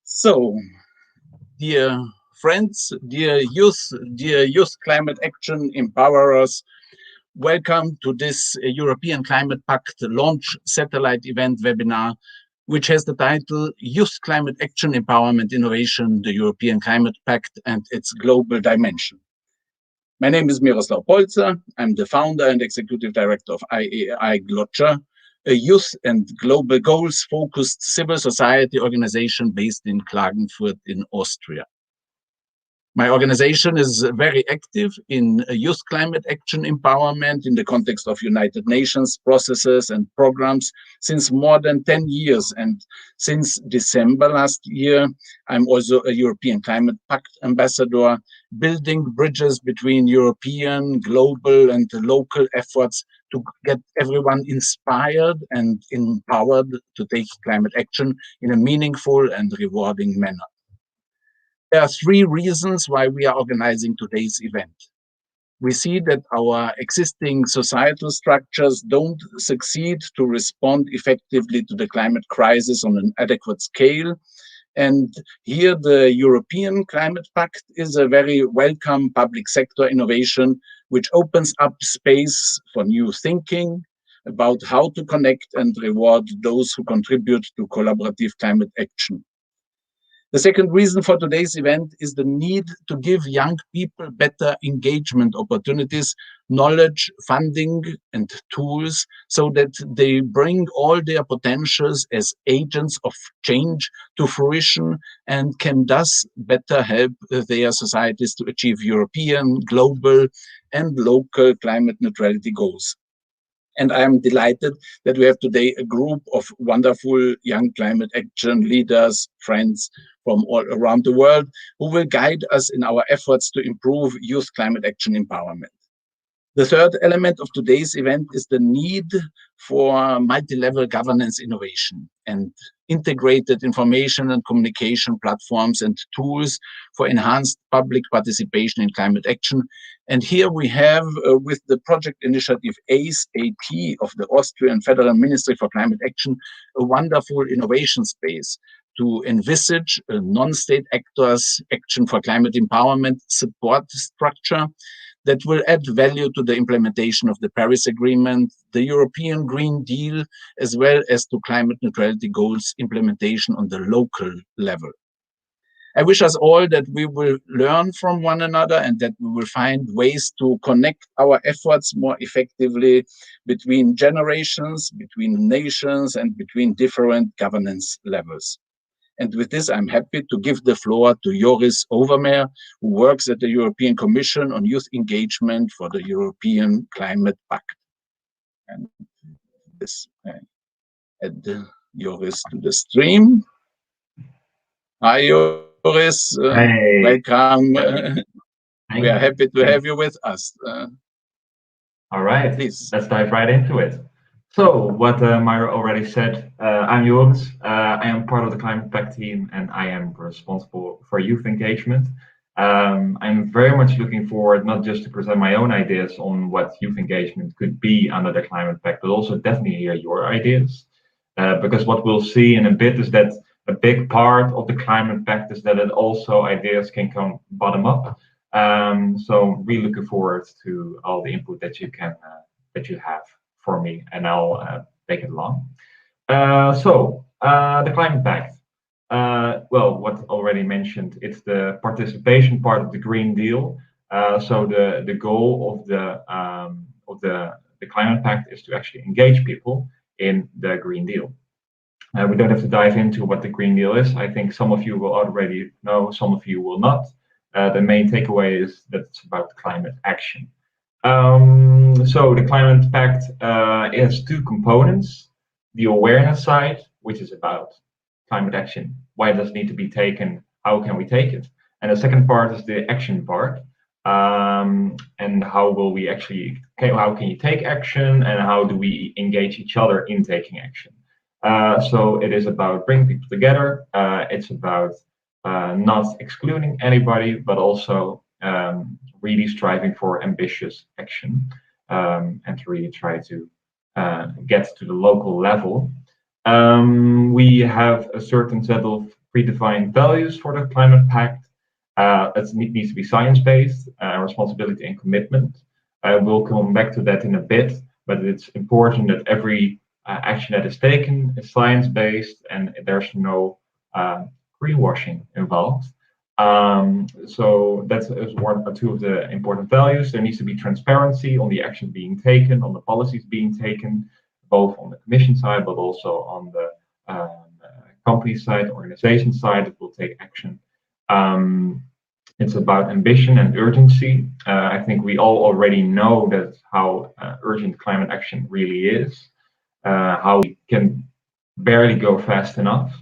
So, dear friends, dear youth climate action empowerers, welcome to this European Climate Pact launch satellite event webinar, which has the title Youth Climate Action Empowerment Innovation, the European Climate Pact and its Global Dimension. My name is Miroslav Polzer. I'm the founder and executive director of IAAI GloCha, a youth and global goals focused civil society organization based in Klagenfurt in Austria. My organization is very active in youth climate action empowerment in the context of United Nations processes and programs since more than 10 years. And since December last year, I'm also a European Climate Pact ambassador, building bridges between European, global, and local efforts to get everyone inspired and empowered to take climate action in a meaningful and rewarding manner. There are three reasons why we are organizing today's event. We see that our existing societal structures don't succeed to respond effectively to the climate crisis on an adequate scale. And here the European Climate Pact is a very welcome public sector innovation, which opens up space for new thinking about how to connect and reward those who contribute to collaborative climate action. The second reason for today's event is the need to give young people better engagement opportunities, knowledge, funding, and tools so that they bring all their potentials as agents of change to fruition and can thus better help their societies to achieve European, global, and local climate neutrality goals. And I am delighted that we have today a group of wonderful young climate action leaders, friends from all around the world, who will guide us in our efforts to improve youth climate action empowerment. The third element of today's event is the need for multi-level governance innovation and integrated information and communication platforms and tools for enhanced public participation in climate action. And here we have, with the project initiative ACE-AT of the Austrian Federal Ministry for Climate Action, a wonderful innovation space to envisage a non-state actors' action for climate empowerment support structure that will add value to the implementation of the Paris Agreement, the European Green Deal, as well as to climate neutrality goals implementation on the local level. I wish us all that we will learn from one another and that we will find ways to connect our efforts more effectively between generations, between nations, and between different governance levels. And with this, I'm happy to give the floor to Joris Overmaier, who works at the European Commission on Youth Engagement for the European Climate Pact. And this, add Joris to the stream. Hi, Joris. Hey. Welcome. We are happy to have you with us. All right, please. Let's dive right into it. So, what Myra already said, I'm Joris. I am part of the Climate Pact team and I am responsible for youth engagement. I'm very much looking forward not just to present my own ideas on what youth engagement could be under the Climate Pact, but also definitely hear your ideas. Because what we'll see in a bit is that a big part of the Climate Pact is that it also ideas can come bottom up. So really looking forward to all the input that you can that you have for me, and I'll take it along. The Climate Pact. Well, what already mentioned, it's the participation part of the Green Deal. So the goal of the Climate Pact is to actually engage people in the Green Deal. We don't have to dive into what the Green Deal is. I think some of you will already know, some of you will not. The main takeaway is that it's about climate action. So the Climate Pact has two components: the awareness side, which is about climate action. Why does it need to be taken? How can we take it? And the second part is the action part. And how will we actually, how can you take action and how do we engage each other in taking action? So it is about bringing people together. It's about not excluding anybody, but also really striving for ambitious action and to really try to get to the local level. We have a certain set of predefined values for the Climate Pact. It needs to be science-based, responsibility and commitment. We'll come back to that in a bit, but it's important that every action that is taken is science-based and there's no greenwashing involved. So that's one or two of the important values. There needs to be transparency on the action being taken, on the policies being taken, both on the Commission side, but also on the company side, organization side that will take action. It's about ambition and urgency. I think we all already know that how urgent climate action really is, how we can barely go fast enough.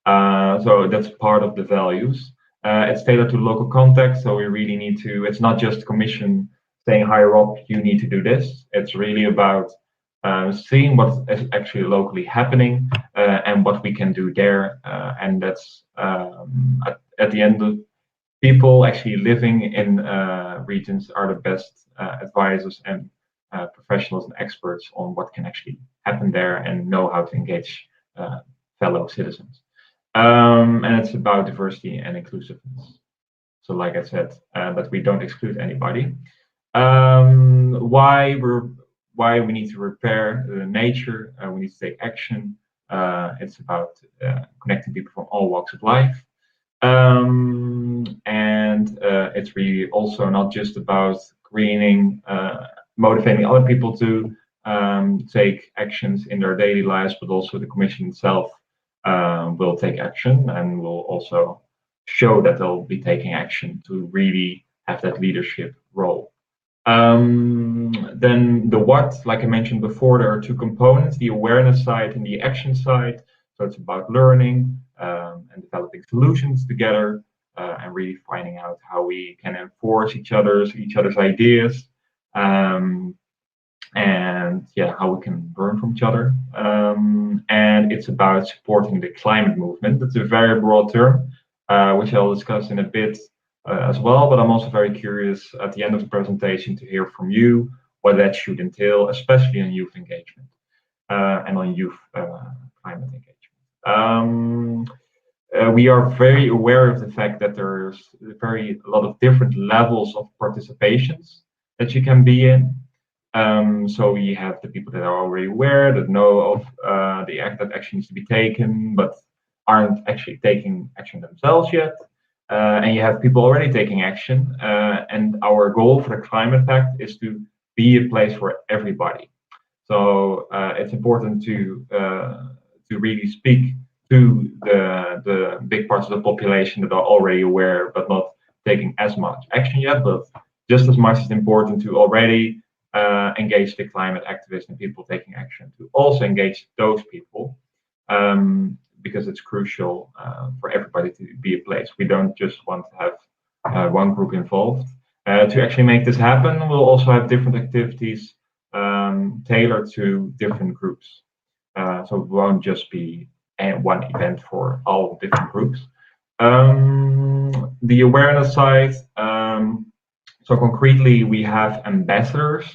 So that's part of the values. It's tailored to local context, so we really need to, it's not just Commission saying higher up, you need to do this. It's really about seeing what is actually locally happening and what we can do there. And that's at the end of people actually living in regions are the best advisors and professionals and experts on what can actually happen there and know how to engage fellow citizens. And it's about diversity and inclusiveness. So like I said, that we don't exclude anybody. Why we need to repair nature, we need to take action. It's about connecting people from all walks of life. And it's really also not just about greening, motivating other people to take actions in their daily lives, but also the Commission itself will take action and will also show that they'll be taking action to really have that leadership role. Then the what, like I mentioned before, there are two components, the awareness side and the action side. So it's about learning and developing solutions together and really finding out how we can enforce each other's ideas. And yeah, how we can learn from each other. And it's about supporting the climate movement. That's a very broad term, which I'll discuss in a bit as well, but I'm also very curious at the end of the presentation to hear from you what that should entail, especially on youth engagement and on youth climate engagement. We are very aware of the fact that there's a lot of different levels of participations that you can be in. So we have the people that are already aware, that know of the act that action needs to be taken, but aren't actually taking action themselves yet. And you have people already taking action. And our goal for the Climate Pact is to be a place for everybody. So it's important to really speak to the big parts of the population that are already aware, but not taking as much action yet. But just as much as important to already engage the climate activists and people taking action, to also engage those people, because it's crucial for everybody to be a place. We don't just want to have one group involved. To actually make this happen, we'll also have different activities tailored to different groups. So it won't just be one event for all different groups. The awareness side, so concretely we have ambassadors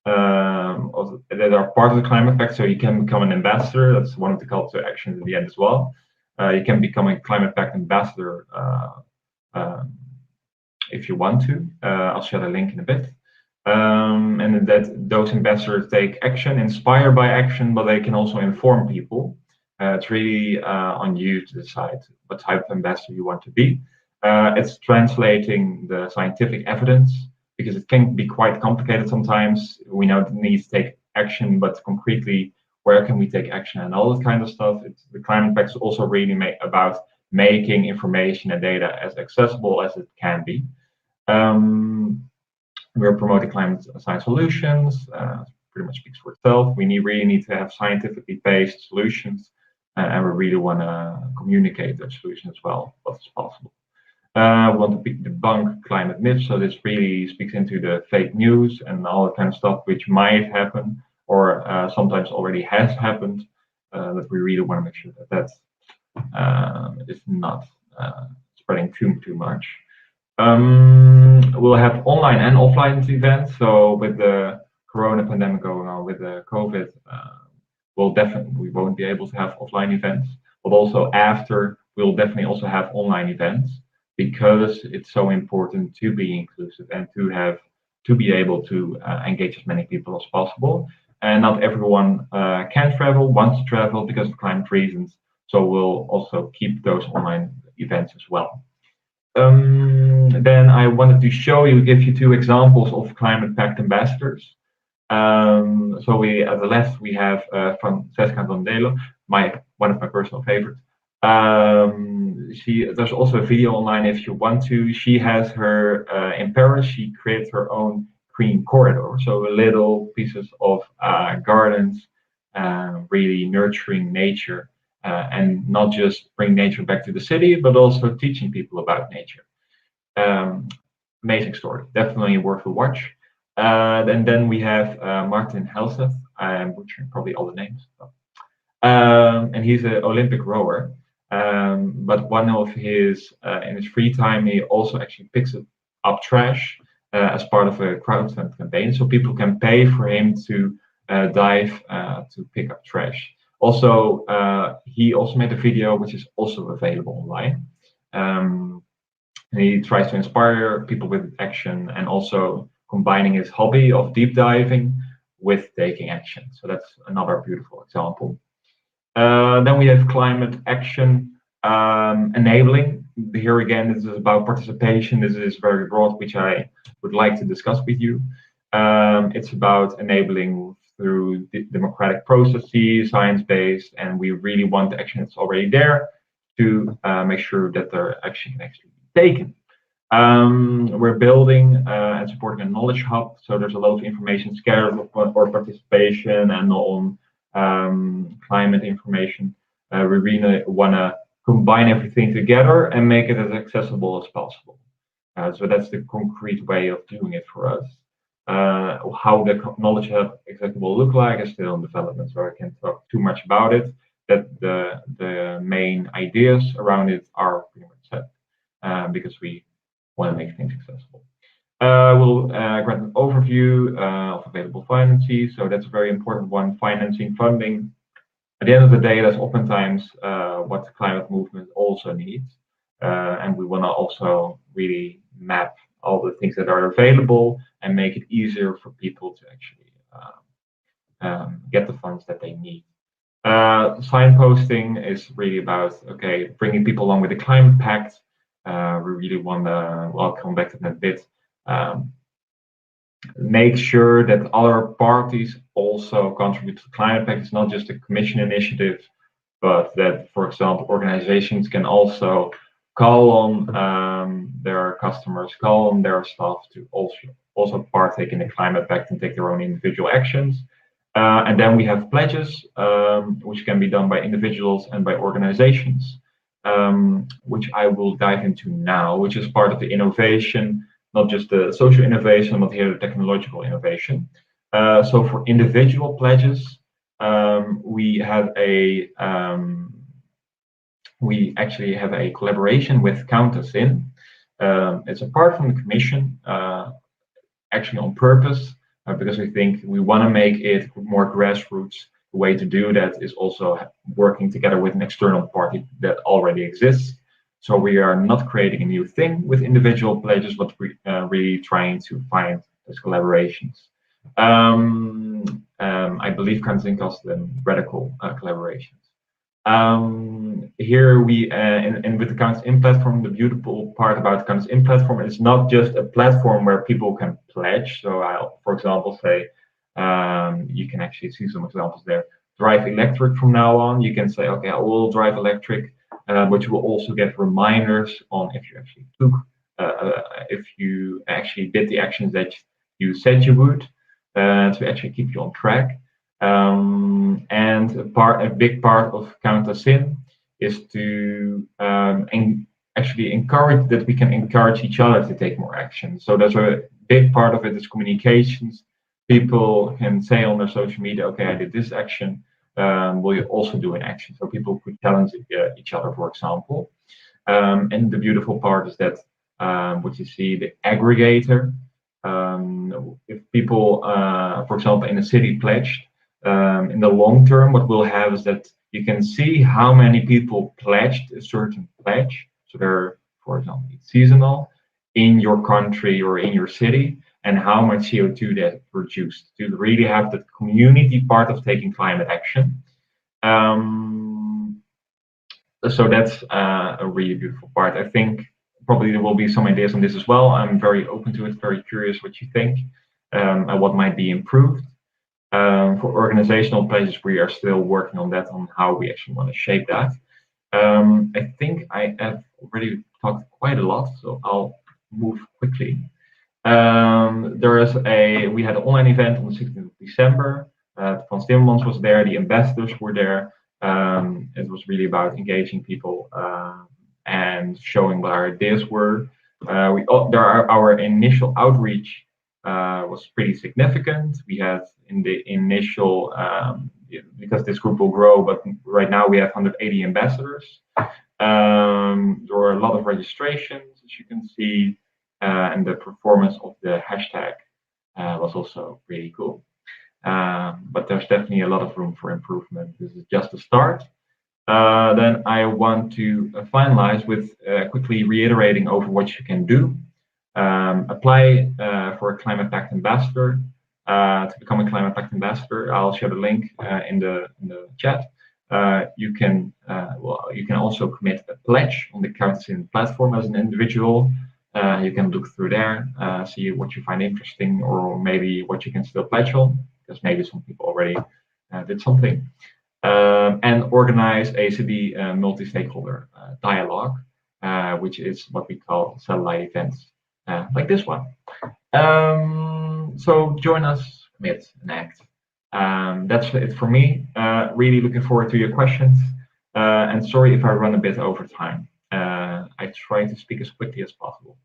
that are part of the Climate Pact, so you can become an ambassador. That's one of the call to actions at the end as well. You can become a Climate Pact ambassador if you want to. I'll share a link in a bit. And that those ambassadors take action, inspired by action, but they can also inform people. It's really on you to decide what type of ambassador you want to be. It's translating the scientific evidence, because it can be quite complicated sometimes. We know that needs to take action, but concretely, where can we take action and all that kind of stuff. The Climate Pact is also really about making information and data as accessible as it can be. We're promoting climate science solutions. Pretty much speaks for itself. We really need to have scientifically based solutions, and we really want to communicate those solutions as well, what is possible. We want to debunk climate myths, so this really speaks into the fake news and all that kind of stuff which might happen or sometimes already has happened. That we really want to make sure that is not spreading too much. We'll have online and offline events. So with the Corona pandemic going on, with the COVID, we won't be able to have offline events. But also after we'll definitely also have online events because it's so important to be inclusive and to be able to engage as many people as possible. And not everyone can travel, wants to travel because of climate reasons. So we'll also keep those online events as well. Then I wanted to give you two examples of Climate Pact ambassadors. So we at the left we have Francesca Dondelo, one of my personal favorites. There's also a video online if you want to. She has her in Paris. She created her own green corridor, so little pieces of gardens, really nurturing nature, and not just bring nature back to the city, but also teaching people about nature. Amazing story, definitely worth a watch. And then we have Martin Helsef. I'm butchering probably all the names, and he's an Olympic rower. But one of his in his free time, he also actually picks up trash as part of a crowdfunding campaign, so people can pay for him to dive to pick up trash. Also, he also made a video which is also available online. He tries to inspire people with action and also combining his hobby of deep diving with taking action. So that's another beautiful example. Then we have climate action enabling. Here again, this is about participation. This is very broad, which I would like to discuss with you. It's about enabling through democratic processes, science-based, and we really want the action that's already there to make sure that their action can actually be taken. We're building and supporting a knowledge hub, so there's a lot of information scattered for participation and on climate information. We really want to combine everything together and make it as accessible as possible. So that's the concrete way of doing it for us. How the knowledge hub exactly will look like is still in development, so I can't talk too much about it. That the main ideas around it are pretty much set because we want to make things accessible. We'll grant an overview of available financing, so that's a very important one. Financing, funding. At the end of the day, that's oftentimes what the climate movement also needs, and we want to also really map all the things that are available and make it easier for people to actually get the funds that they need. Signposting is really about bringing people along with the Climate Pact. We really want to, I'll come back to that a bit, make sure that other parties also contribute to the Climate Pact. It's not just a Commission initiative, but that, for example, organizations can also call on their customers, call on their staff to also partake in the Climate Pact and take their own individual actions. And then we have pledges, which can be done by individuals and by organizations, which I will dive into now, which is part of the innovation, not just the social innovation, but here the technological innovation. So for individual pledges, we actually have a collaboration with Count Us In. It's apart from the Commission, actually on purpose, because we think we want to make it more grassroots. The way to do that is also working together with an external party that already exists. So we are not creating a new thing with individual pledges, but we really trying to find those collaborations. I believe Count Us In calls them radical collaborations. Here we, and with the Count Us In platform, the beautiful part about the Count Us In platform is not just a platform where people can pledge. So I'll, for example, say, you can actually see some examples there. Drive electric from now on. You can say, okay, I will drive electric, but you will also get reminders on if you actually took, if you actually did the actions that you said you would, to actually keep you on track. And a big part of Count Us In is to actually encourage that we can encourage each other to take more action. So there's a big part of it is communications. People can say on their social media, okay, I did this action. Will you also do an action? So people could challenge each other, for example. And the beautiful part is that what you see, the aggregator. If people, for example, in a city pledged, In the long term, what we'll have is that you can see how many people pledged a certain pledge. So they're, for example, it's seasonal in your country or in your city, and how much CO2 that produced, to really have that community part of taking climate action. So that's a really beautiful part. I think probably there will be some ideas on this as well. I'm very open to it, very curious what you think, and what might be improved. For organizational pledges, we are still working on that, on how we actually want to shape that. I think I have already talked quite a lot, so I'll move quickly. We had an online event on the 16th of December. Frans Timmermans was there, the ambassadors were there. It was really about engaging people and showing what our ideas were. Our initial outreach was pretty significant. We had in the initial, because this group will grow, but right now we have 180 ambassadors. There were a lot of registrations, as you can see, and the performance of the hashtag was also really cool. But there's definitely a lot of room for improvement. This is just a start. Then I want to finalize with quickly reiterating over what you can do. Apply for a Climate Pact ambassador. To become a Climate Pact ambassador, I'll share the link in the chat. You can also commit a pledge on the Council platform as an individual. You can look through there, see what you find interesting, or maybe what you can still pledge on, because maybe some people already did something. And organize a city multi-stakeholder dialogue, which is what we call satellite events, like this one. So join us, commit, and act. That's it for me. Really looking forward to your questions. And sorry if I run a bit over time. I try to speak as quickly as possible.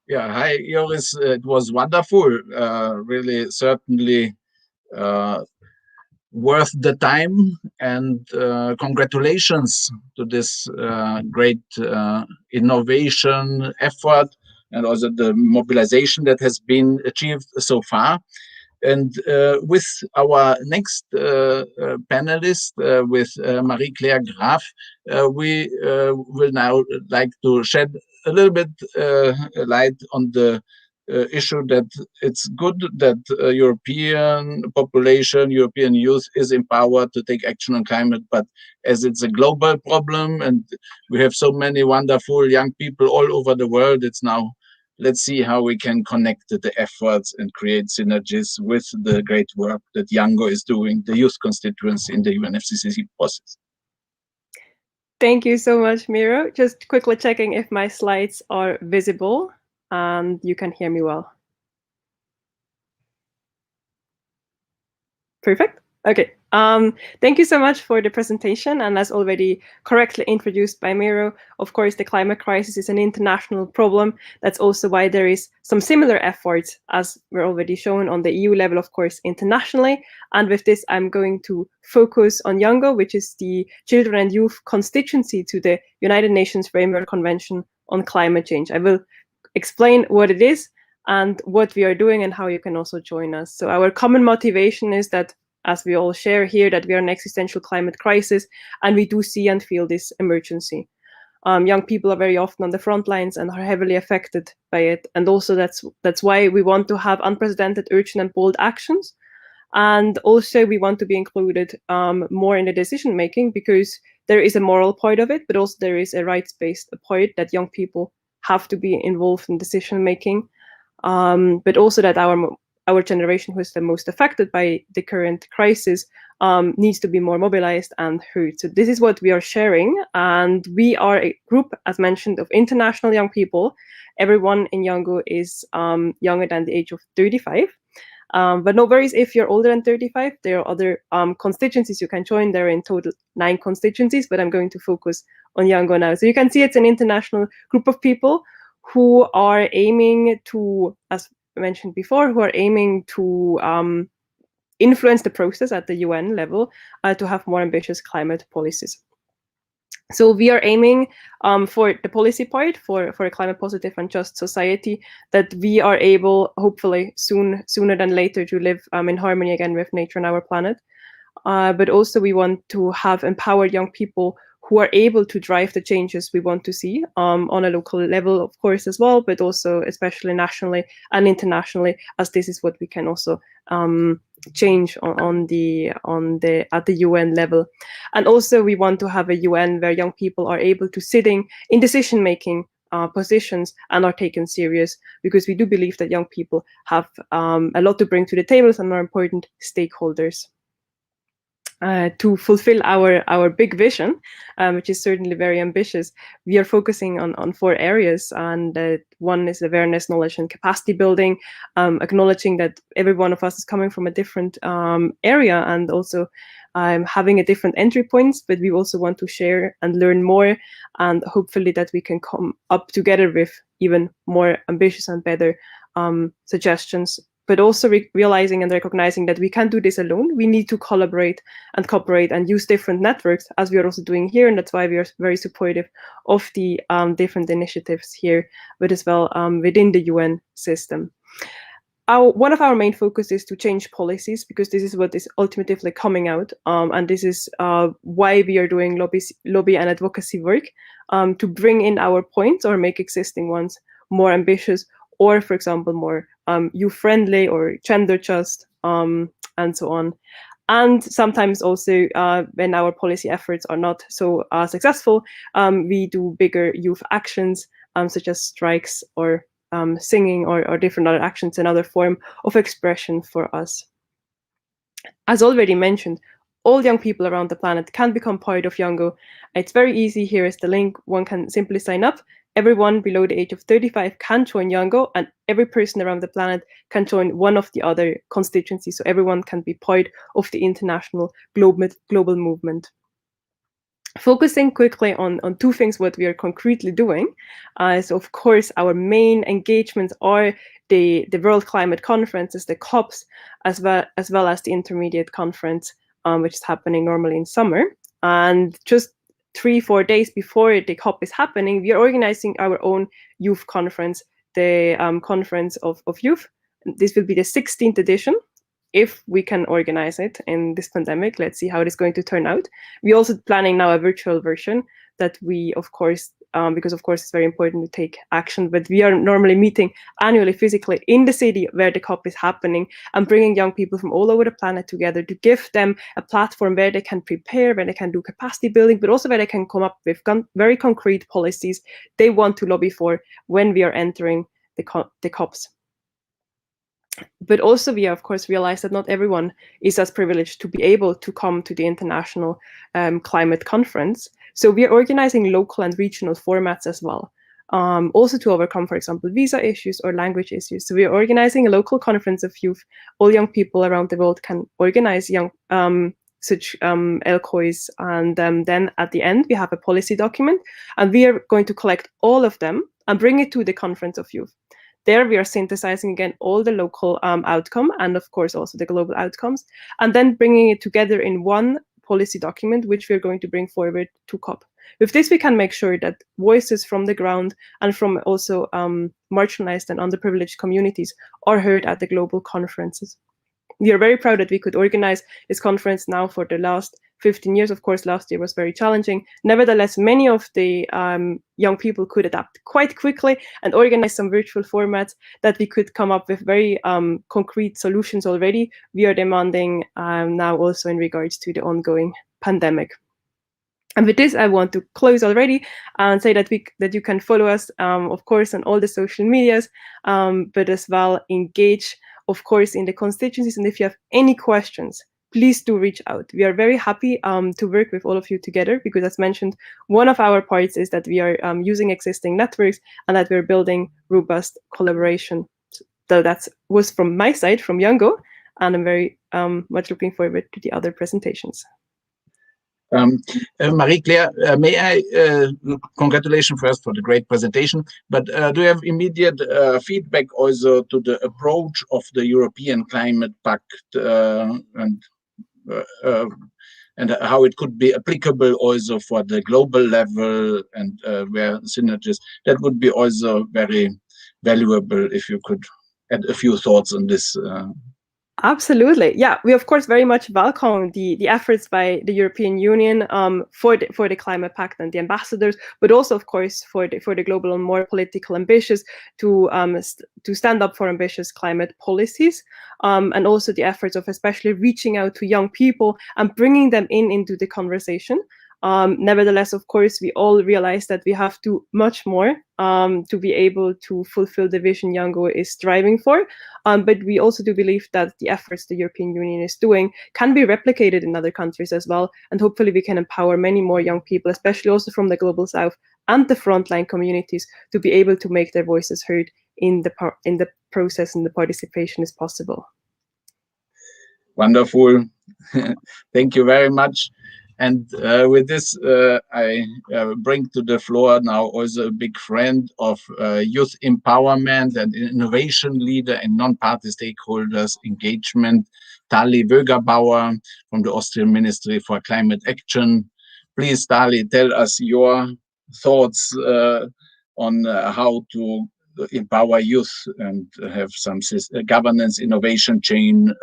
Yeah, hi, Joris. It was wonderful. Really, certainly worth the time. And congratulations to this great innovation effort, and also the mobilization that has been achieved so far. And with our next panelist, with Marie-Claire Graf, we will now like to shed a little bit light on the issue that it's good that European population, European youth is empowered to take action on climate, but as it's a global problem and we have so many wonderful young people all over the world, it's now, let's see how we can connect the efforts and create synergies with the great work that Yango is doing, the youth constituency in the UNFCCC process. Thank you so much, Miro. Just quickly checking if my slides are visible and you can hear me well. Perfect. Okay. Thank you so much for the presentation. And as already correctly introduced by Miro, of course, the climate crisis is an international problem. That's also why there is some similar efforts, as we're already shown on the EU level, of course, internationally. And with this, I'm going to focus on Yango, which is the children and youth constituency to the United Nations Framework Convention on Climate Change. I will explain what it is and what we are doing and how you can also join us. So our common motivation is that, as we all share here, that we are in an existential climate crisis, and we do see and feel this emergency. Young people are very often on the front lines and are heavily affected by it. And also that's why we want to have unprecedented, urgent and bold actions. And also we want to be included more in the decision making, because there is a moral part of it, but also there is a rights-based part that young people have to be involved in decision making. But also that our generation, who is the most affected by the current crisis, needs to be more mobilized and heard. So this is what we are sharing. And we are a group, as mentioned, of international young people. Everyone in Yango is younger than the age of 35. But no worries if you're older than 35. There are other constituencies you can join. There are in total 9 constituencies, but I'm going to focus on Yango now. So you can see it's an international group of people who are aiming to, as mentioned before, who are aiming to influence the process at the UN level to have more ambitious climate policies. So we are aiming for the policy part, for a climate positive and just society, that we are able, hopefully sooner than later, to live in harmony again with nature and our planet. But also we want to have empowered young people who are able to drive the changes we want to see on a local level, of course, as well, but also especially nationally and internationally, as this is what we can also change at the UN level. And also we want to have a UN where young people are able to sitting in decision-making positions and are taken serious, because we do believe that young people have a lot to bring to the table and are important stakeholders. To fulfill our big vision, which is certainly very ambitious, we are focusing on 4 areas. And one is awareness, knowledge, and capacity building, acknowledging that every one of us is coming from a different area and also having a different entry points, but we also want to share and learn more, and hopefully that we can come up together with even more ambitious and better suggestions. But also realizing and recognizing that we can't do this alone. We need to collaborate and cooperate and use different networks, as we are also doing here. And that's why we are very supportive of the different initiatives here, but as well within the UN system. One of our main focus is to change policies, because this is what is ultimately coming out. And this is why we are doing lobby and advocacy work, to bring in our points or make existing ones more ambitious, or, for example, more youth-friendly or gender-just, and so on. And sometimes also, when our policy efforts are not so successful, we do bigger youth actions, such as strikes or singing or different other actions, another form of expression for us. As already mentioned, all young people around the planet can become part of Youngo. It's very easy. Here is the link. One can simply sign up. Everyone below the age of 35 can join Youngo, and every person around the planet can join one of the other constituencies. So everyone can be part of the international global movement. Focusing quickly on 2 things, what we are concretely doing. So of course, our main engagements are the World Climate Conferences, the COPs, as well as the Intermediate Conference, which is happening normally in summer. And just 3-4 days before the COP is happening, we are organizing our own youth conference, the Conference of Youth. This will be the 16th edition, if we can organize it in this pandemic. Let's see how it is going to turn out. We're also planning now a virtual version that we, of course, because of course it's very important to take action, but we are normally meeting annually physically in the city where the COP is happening, and bringing young people from all over the planet together to give them a platform where they can prepare, where they can do capacity building, but also where they can come up with very concrete policies they want to lobby for when we are entering the COPs. But also we, of course, realize that not everyone is as privileged to be able to come to the International Climate Conference. So we are organizing local and regional formats as well, also to overcome, for example, visa issues or language issues. So we are organizing a local conference of youth. All young people around the world can organize such LCOIs, and then at the end we have a policy document, and we are going to collect all of them and bring it to the Conference of Youth. There we are synthesizing again all the local outcome, and of course also the global outcomes, and then bringing it together in one policy document, which we're going to bring forward to COP. With this, we can make sure that voices from the ground and from also marginalized and underprivileged communities are heard at the global conferences. We are very proud that we could organize this conference now for the last 15 years. Of course, last year was very challenging. Nevertheless, many of the young people could adapt quite quickly and organize some virtual formats that we could come up with very concrete solutions already. We are demanding now also in regards to the ongoing pandemic. And with this, I want to close already and say that you can follow us, of course, on all the social medias, but as well engage, of course, in the constituencies. And if you have any questions, please do reach out. We are very happy to work with all of you together, because as mentioned, one of our parts is that we are using existing networks and that we're building robust collaboration. So that was from my side, from Youngo, and I'm very much looking forward to the other presentations. Marie-Claire, may I congratulations first for the great presentation, but do you have immediate feedback also to the approach of the European Climate Pact and and how it could be applicable also for the global level, and where synergies. That would be also very valuable if you could add a few thoughts on this. Absolutely, yeah. We of course very much welcome the efforts by the European Union for the Climate Pact and the ambassadors, but also of course for the global and more political ambitions to stand up for ambitious climate policies, and also the efforts of especially reaching out to young people and bringing them into the conversation. Nevertheless, of course, we all realize that we have to much more to be able to fulfill the vision Yango is striving for. But we also do believe that the efforts the European Union is doing can be replicated in other countries as well. And hopefully we can empower many more young people, especially also from the Global South and the frontline communities, to be able to make their voices heard in the process, and the participation is possible. Wonderful. Thank you very much. And with this, I bring to the floor now also a big friend of youth empowerment and innovation leader and non-party stakeholders engagement, Dali Wögerbauer from the Austrian Ministry for Climate Action. Please, Dali, tell us your thoughts on how to empower youth and have some governance innovation chain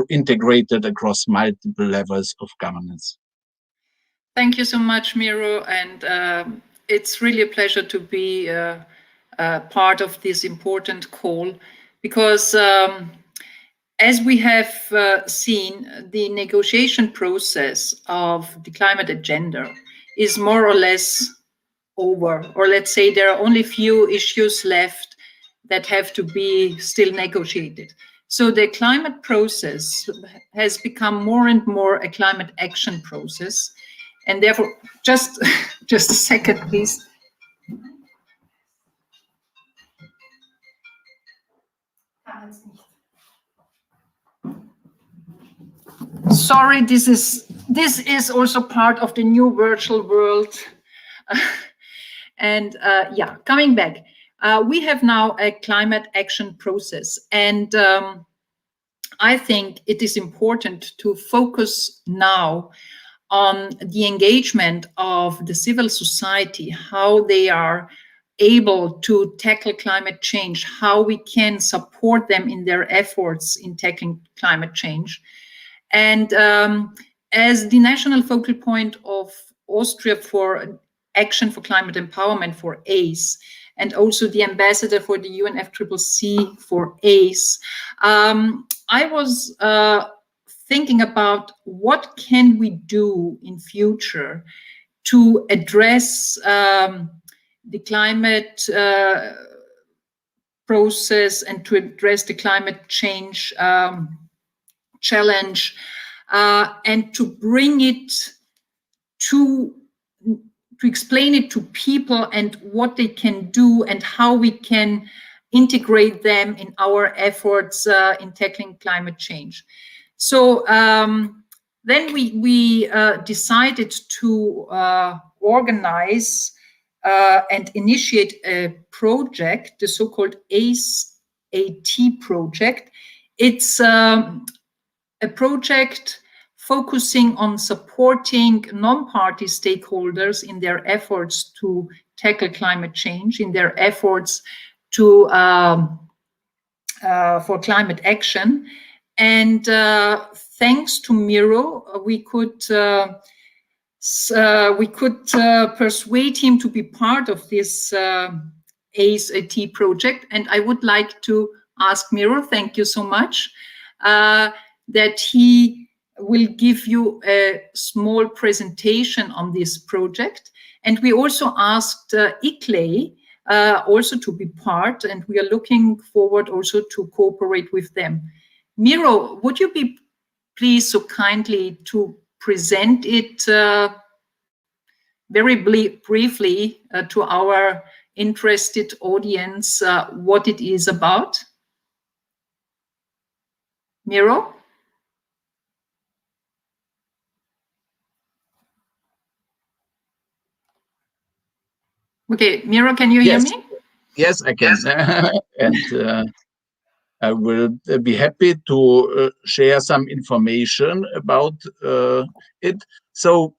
integrated across multiple levels of governance. Thank you so much, Miro, and it's really a pleasure to be part of this important call, because as we have seen, the negotiation process of the climate agenda is more or less over, or let's say there are only few issues left that have to be still negotiated. So the climate process has become more and more a climate action process. And therefore, just a second, please. Sorry, this is also part of the new virtual world. And yeah, coming back, we have now a climate action process, and I think it is important to focus now on the engagement of the civil society, how they are able to tackle climate change, how we can support them in their efforts in tackling climate change. And as the national focal point of Austria for Action for Climate Empowerment for ACE, and also the ambassador for the UNFCCC for ACE, I was thinking about what can we do in future to address the climate process and to address the climate change challenge, and to bring it to explain it to people and what they can do and how we can integrate them in our efforts in tackling climate change. So then we decided to organize and initiate a project, the so-called ACE-AT project. It's a project focusing on supporting non-party stakeholders in their efforts to tackle climate change, in their efforts to for climate action. And thanks to Miro, we could persuade him to be part of this ACE-AT project. And I would like to ask Miro, thank you so much, that he will give you a small presentation on this project. And we also asked ICLEI also to be part, and we are looking forward also to cooperate with them. Miro, would you be pleased so kindly to present it very briefly to our interested audience what it is about? Miro? Okay, Miro, can you hear me? Yes, I can. And I will be happy to share some information about it. So,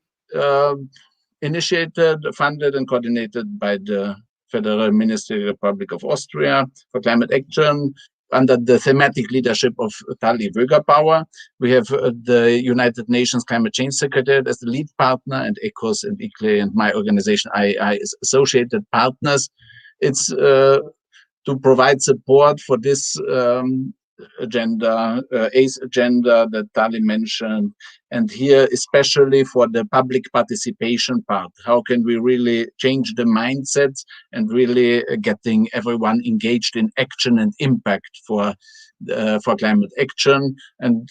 initiated, funded, and coordinated by the Federal Ministry Republic of Austria for Climate Action under the thematic leadership of Tali Wögerbauer. We have the United Nations Climate Change Secretariat as the lead partner, and ECOS and ICLE and my organization IAAI is associated partners. It's to provide support for this agenda, ACE agenda that Tali mentioned, and here especially for the public participation part. How can we really change the mindsets and really getting everyone engaged in action and impact for climate action? And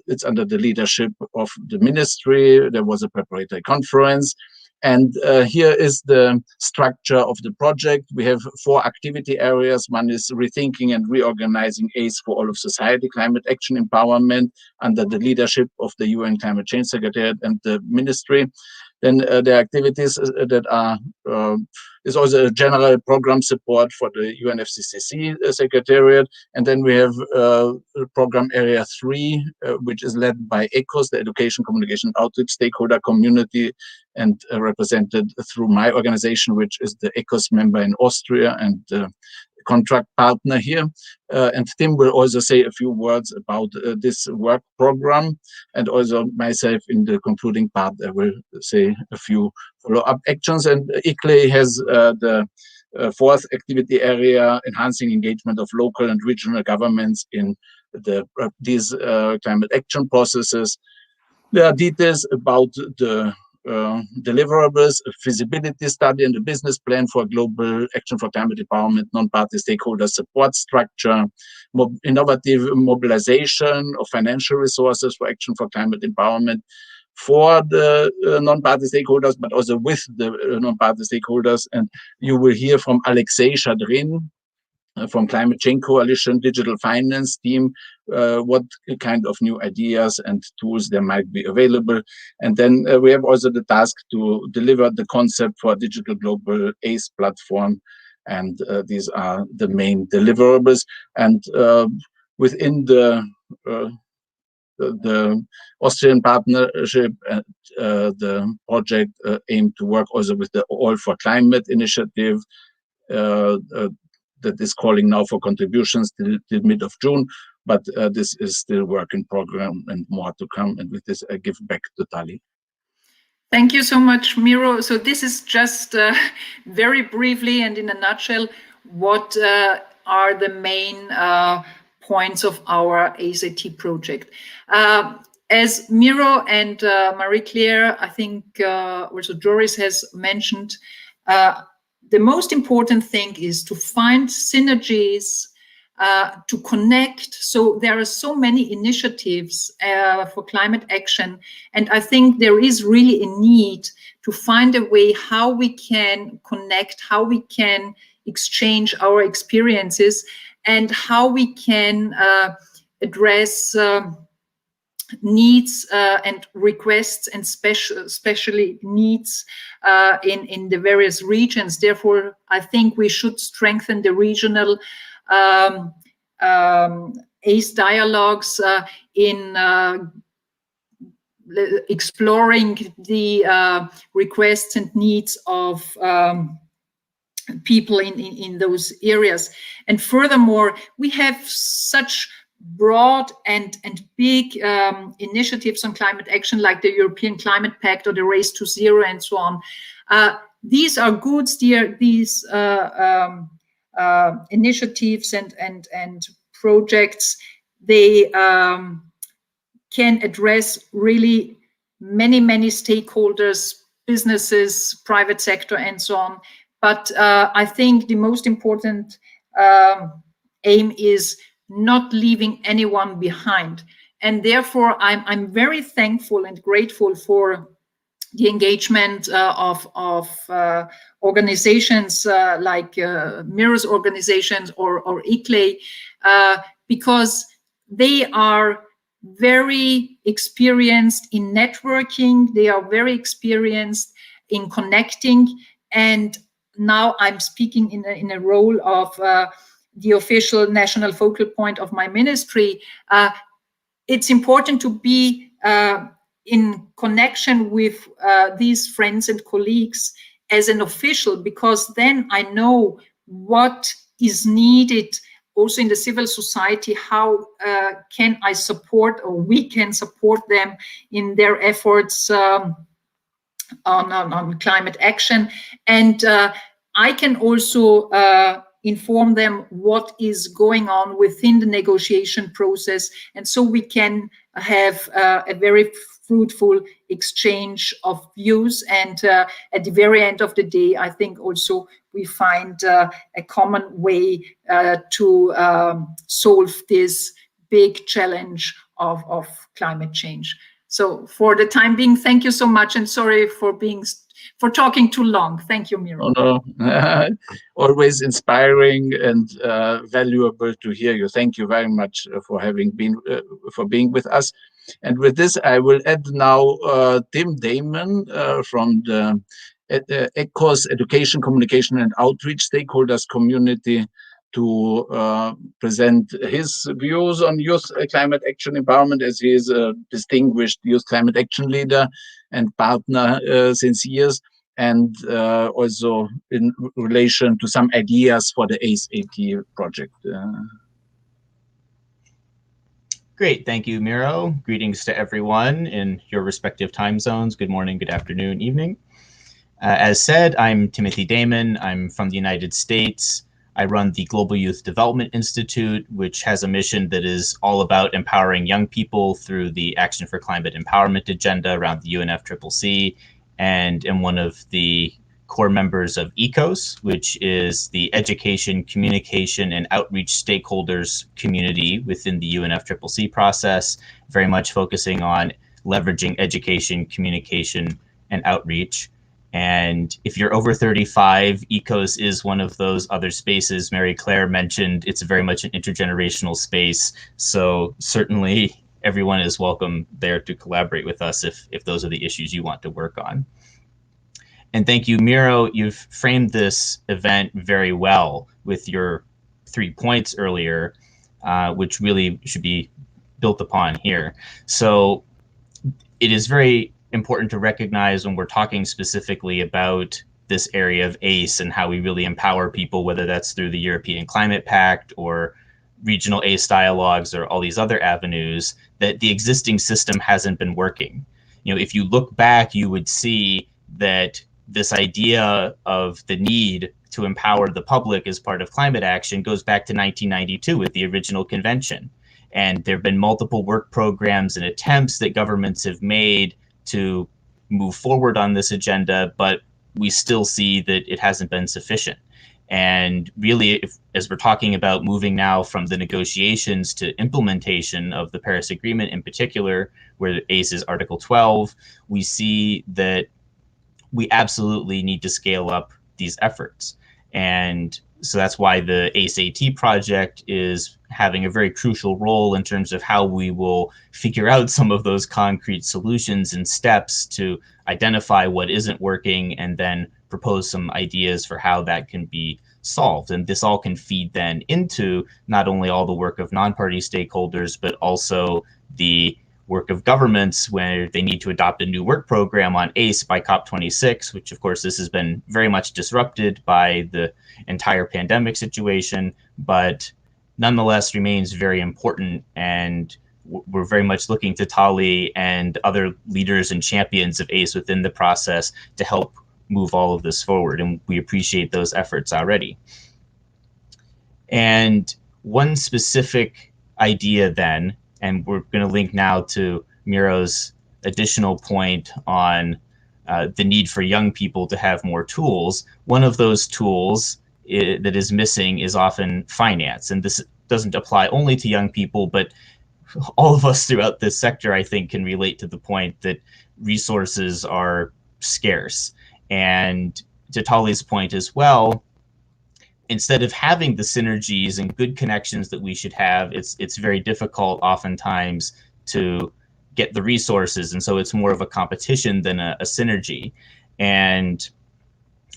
it's under the leadership of the ministry. There was a preparatory conference. And here is the structure of the project. We have 4 activity areas. One is rethinking and reorganizing ACE for all of society, climate action empowerment under the leadership of the UN Climate Change Secretariat and the ministry. Then the activities that are, is also a general program support for the UNFCCC Secretariat. And then we have program area 3, which is led by ECOS, the Education, Communication, Outreach Stakeholder Community, and represented through my organization, which is the ECOS member in Austria and contract partner here. And Tim will also say a few words about this work program, and also myself in the concluding part, I will say a few follow-up actions. And ICLE has the 4th activity area, enhancing engagement of local and regional governments in these climate action processes. There are details about the deliverables, a feasibility study, and a business plan for global action for climate empowerment, non-party stakeholder support structure, innovative mobilization of financial resources for action for climate empowerment for the non-party stakeholders, but also with the non-party stakeholders. And you will hear from Alexei Shadrin from Climate Change Coalition Digital Finance team, what kind of new ideas and tools there might be available. And then we have also the task to deliver the concept for a digital global ACE platform. And these are the main deliverables. And within the Austrian partnership, the project aimed to work also with the All for Climate initiative, that is calling now for contributions till mid of June, but this is still work in progress and more to come. And with this, I give back to Tali. Thank you so much, Miro. So this is just very briefly and in a nutshell, what are the main points of our ACT project. As Miro and Marie-Claire, I think also Doris has mentioned, the most important thing is to find synergies, to connect. So there are so many initiatives for climate action. And I think there is really a need to find a way how we can connect, how we can exchange our experiences, and how we can address needs and requests, and especially needs in the various regions. Therefore, I think we should strengthen the regional ACE dialogues in exploring the requests and needs of people in those areas. And furthermore, we have such broad and big initiatives on climate action, like the European Climate Pact or the Race to Zero and so on. These are good. These initiatives and projects, they can address really many stakeholders, businesses, private sector, and so on. But I think the most important aim is not leaving anyone behind. And therefore, I'm very thankful and grateful for the engagement of organizations like Miro's organizations or ICLE, because they are very experienced in networking, they are very experienced in connecting. And now I'm speaking in a role of the official national focal point of my ministry, it's important to be in connection with these friends and colleagues as an official, because then I know what is needed also in the civil society. How can I support, or we can support them in their efforts on climate action. And I can also inform them what is going on within the negotiation process. And so we can have a very fruitful exchange of views. And at the very end of the day, I think also we find a common way to solve this big challenge of climate change. So for the time being, thank you so much, and sorry for talking too long. Thank you, Miro. Oh, no. Always inspiring and valuable to hear you. Thank you very much for having been for being with us. And with this, I will add now Tim Damon from the ECOS Education, Communication and Outreach Stakeholders Community to present his views on youth climate action empowerment, as he is a distinguished youth climate action leader and partner since years, and also in relation to some ideas for the ACE-AT project. Great, thank you, Miro. Greetings to everyone in your respective time zones. Good morning, good afternoon, evening. As said, I'm Timothy Damon. I'm from the United States. I run the Global Youth Development Institute, which has a mission that is all about empowering young people through the Action for Climate Empowerment agenda around the UNFCCC, and am one of the core members of ECOS, which is the education, communication, and outreach stakeholders community within the UNFCCC process, very much focusing on leveraging education, communication, and outreach. And if you're over 35, ECOS is one of those other spaces. Mary Claire mentioned it's very much an intergenerational space. So certainly everyone is welcome there to collaborate with us if those are the issues you want to work on. And thank you, Miro. You've framed this event very well with your 3 points earlier, which really should be built upon here. So it is very important to recognize when we're talking specifically about this area of ACE and how we really empower people, whether that's through the European Climate Pact or regional ACE dialogues or all these other avenues, that the existing system hasn't been working. You know, if you look back, you would see that this idea of the need to empower the public as part of climate action goes back to 1992 with the original convention. And there have been multiple work programs and attempts that governments have made to move forward on this agenda, but we still see that it hasn't been sufficient. And really, as we're talking about moving now from the negotiations to implementation of the Paris Agreement in particular, where ACE is Article 12, we see that we absolutely need to scale up these efforts. And so that's why the ACE-AT project is having a very crucial role in terms of how we will figure out some of those concrete solutions and steps to identify what isn't working and then propose some ideas for how that can be solved. And this all can feed then into not only all the work of non-party stakeholders, but also the work of governments where they need to adopt a new work program on ACE by COP26, which of course this has been very much disrupted by the entire pandemic situation, but nonetheless remains very important. And we're very much looking to Tali and other leaders and champions of ACE within the process to help move all of this forward. And we appreciate those efforts already. And one specific idea then, and we're going to link now to Miro's additional point on the need for young people to have more tools. One of those tools that is missing is often finance. And this doesn't apply only to young people, but all of us throughout this sector, I think, can relate to the point that resources are scarce. And to Tali's point as well, instead of having the synergies and good connections that we should have, it's very difficult oftentimes to get the resources. And so it's more of a competition than a synergy. And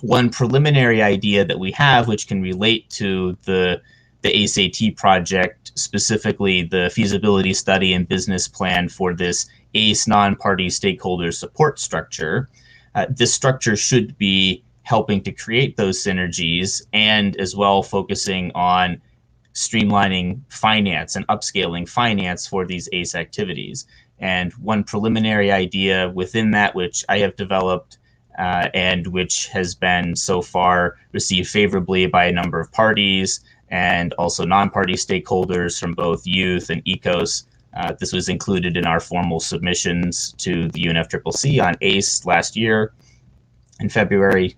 one preliminary idea that we have, which can relate to the the ACE-AT project, specifically the feasibility study and business plan for this ACE non-party stakeholder support structure. This structure should be helping to create those synergies and as well focusing on streamlining finance and upscaling finance for these ACE activities. And one preliminary idea within that, which I have developed and which has been so far received favorably by a number of parties and also non-party stakeholders from both youth and ECOS. This was included in our formal submissions to the UNFCCC on ACE last year in February.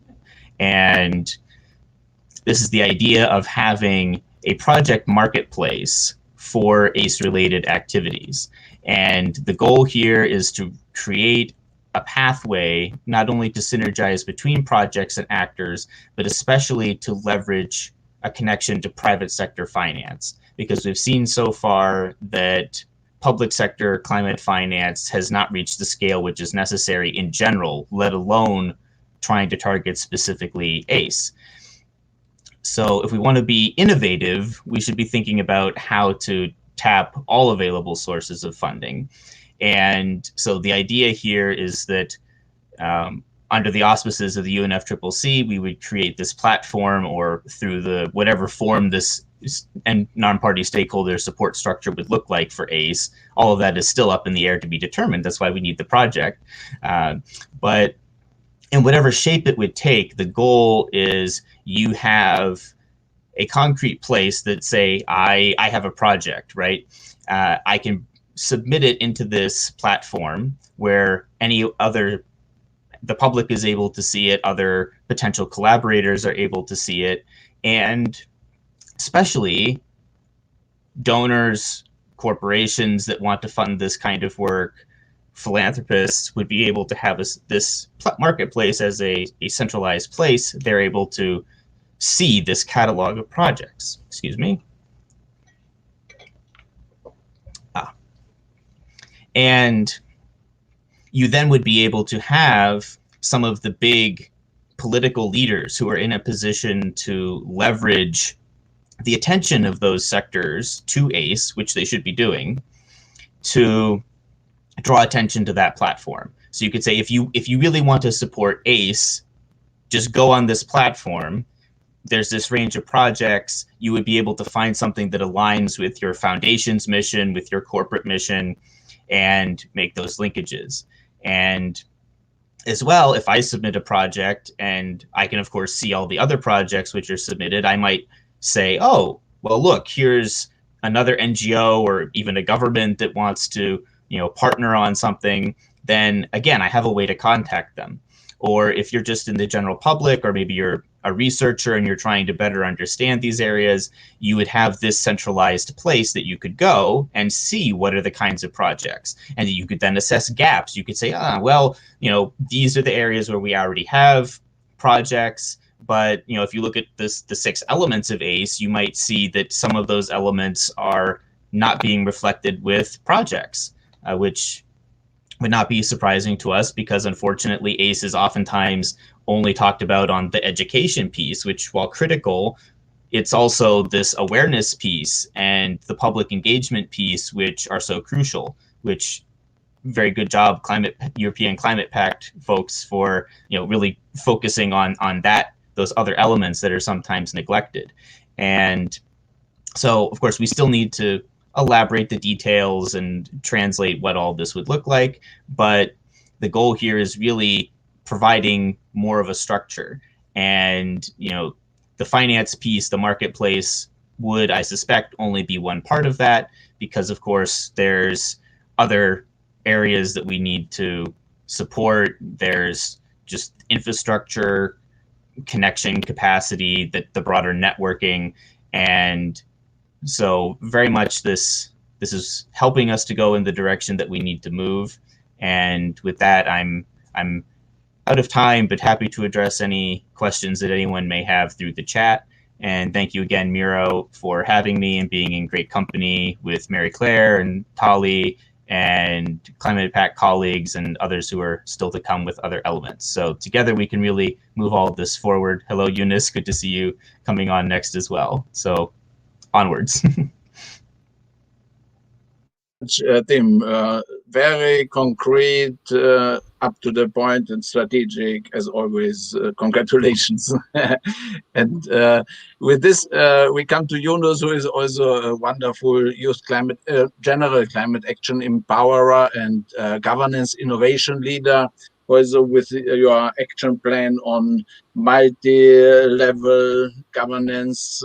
And this is the idea of having a project marketplace for ACE-related activities. And the goal here is to create a pathway not only to synergize between projects and actors, but especially to leverage a connection to private sector finance. Because we've seen so far that public sector climate finance has not reached the scale which is necessary in general, let alone trying to target specifically ACE. So if we want to be innovative, we should be thinking about how to tap all available sources of funding. And so the idea here is that under the auspices of the UNFCCC, we would create this platform, or through the whatever form this and non-party stakeholder support structure would look like for ACE. All of that is still up in the air to be determined. That's why we need the project. But in whatever shape it would take, the goal is you have a concrete place that say, I have a project, right? I can submit it into this platform where the public is able to see it, other potential collaborators are able to see it, and especially donors, corporations that want to fund this kind of work, philanthropists would be able to have this marketplace as a centralized place. They're able to see this catalog of projects. Excuse me. And you then would be able to have some of the big political leaders who are in a position to leverage the attention of those sectors to ACE, which they should be doing, to draw attention to that platform. So you could say, if you really want to support ACE, just go on this platform. There's this range of projects. You would be able to find something that aligns with your foundation's mission, with your corporate mission, and make those linkages. And as well, if I submit a project and I can, of course, see all the other projects which are submitted, I might say, oh, well, look, here's another NGO or even a government that wants to, partner on something. Then again, I have a way to contact them. Or if you're just in the general public, or maybe you're a researcher and you're trying to better understand these areas, you would have this centralized place that you could go and see what are the kinds of projects. And you could then assess gaps. You could say, these are the areas where we already have projects. But, if you look at the 6 elements of ACE, you might see that some of those elements are not being reflected with projects, which would not be surprising to us, because unfortunately ACE is oftentimes only talked about on the education piece, which, while critical, it's also this awareness piece and the public engagement piece, which are so crucial, which very good job European Climate Pact folks for really focusing on those other elements that are sometimes neglected. And so, of course, we still need to elaborate the details and translate what all this would look like. But the goal here is really providing more of a structure. And, the finance piece, the marketplace, would, I suspect, only be one part of that, because, of course, there's other areas that we need to support. There's just infrastructure, connection capacity, the broader networking. And so very much this is helping us to go in the direction that we need to move. And with that, I'm out of time, but happy to address any questions that anyone may have through the chat. And thank you again, Miro, for having me and being in great company with Mary Claire and Tali and Climate Pact colleagues and others who are still to come with other elements. So together we can really move all of this forward. Hello, Eunice. Good to see you coming on next as well. So onwards. Tim, very concrete, up to the point, and strategic as always. Congratulations. And with this, we come to Yunus, who is also a wonderful youth climate, general climate action empowerer and governance innovation leader. Also with your action plan on multi-level governance,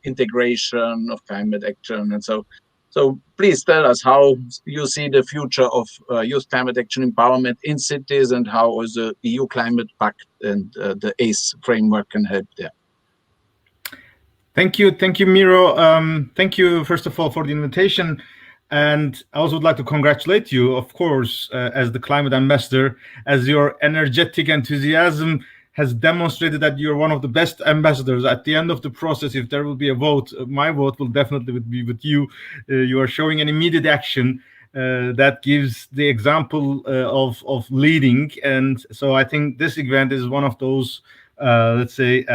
integration of climate action, and so please tell us how you see the future of youth climate action empowerment in cities, and how the EU Climate Pact and the ACE framework can help there. Thank you, Miro. Thank you, first of all, for the invitation. And I also would like to congratulate you, of course, as the climate ambassador, as your energetic enthusiasm has demonstrated that you're one of the best ambassadors. At the end of the process, if there will be a vote, my vote will definitely be with you. You are showing an immediate action that gives the example of leading. And so I think this event is one of those, let's say,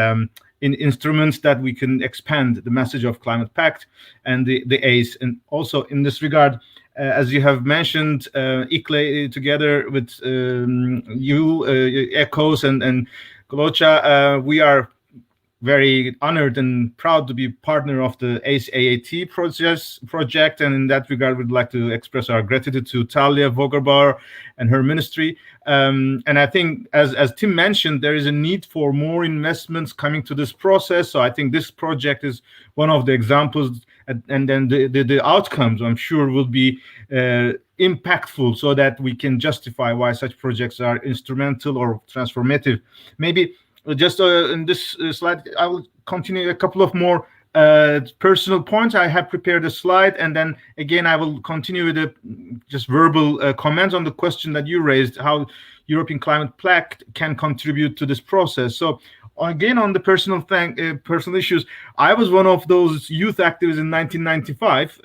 instruments that we can expand the message of Climate Pact and the ACE. And also in this regard, as you have mentioned, ICLE together with you, ECHOS and GloCha, we are very honored and proud to be partner of the ACE AAT project. And in that regard, we'd like to express our gratitude to Talia Vogerbauer and her ministry. And I think, as Tim mentioned, there is a need for more investments coming to this process. So I think this project is one of the examples, and then the outcomes, I'm sure, will be impactful, so that we can justify why such projects are instrumental or transformative. Maybe just in this slide, I will continue a couple of more personal points. I have prepared a slide, and then again, I will continue with just verbal comments on the question that you raised, how European Climate Pact can contribute to this process. So again, on the personal issues, I was one of those youth activists in 1995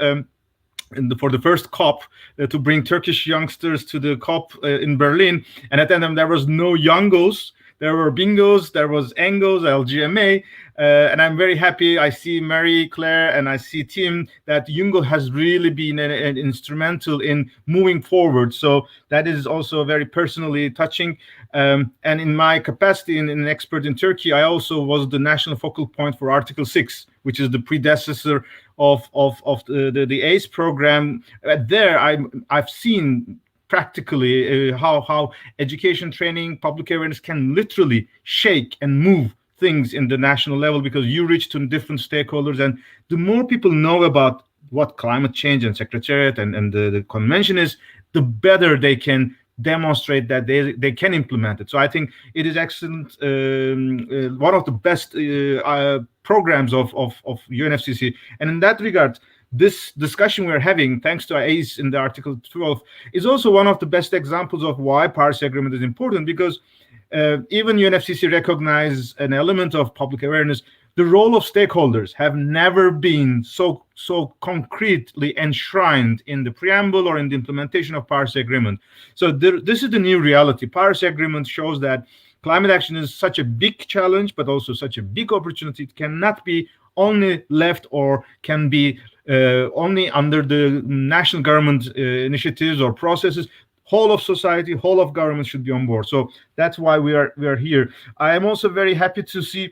for the first COP to bring Turkish youngsters to the COP in Berlin. And at that time, there was no Youngos. There were Bingos, there was Engos, LGMA, and I'm very happy. I see Mary Claire and I see Tim, that Jungo has really been an instrumental in moving forward. So that is also very personally touching. And in my capacity in an expert in Turkey, I also was the national focal point for Article 6, which is the predecessor of the ACE program. There, I've seen practically how education, training, public awareness can literally shake and move things in the national level, because you reach to different stakeholders, and the more people know about what climate change and secretariat and the convention is, the better they can demonstrate that they can implement it. So I think it is excellent, one of the best programs of UNFCCC. And in that regard, this discussion we're having, thanks to ACE in the Article 12, is also one of the best examples of why Paris Agreement is important, because even UNFCCC recognize an element of public awareness. The role of stakeholders have never been so concretely enshrined in the preamble or in the implementation of Paris Agreement. So this is the new reality. Paris Agreement shows that climate action is such a big challenge, but also such a big opportunity. It cannot be only left, or can be only under the national government initiatives or processes. Whole of society, whole of government should be on board. So that's why we are here. I am also very happy to see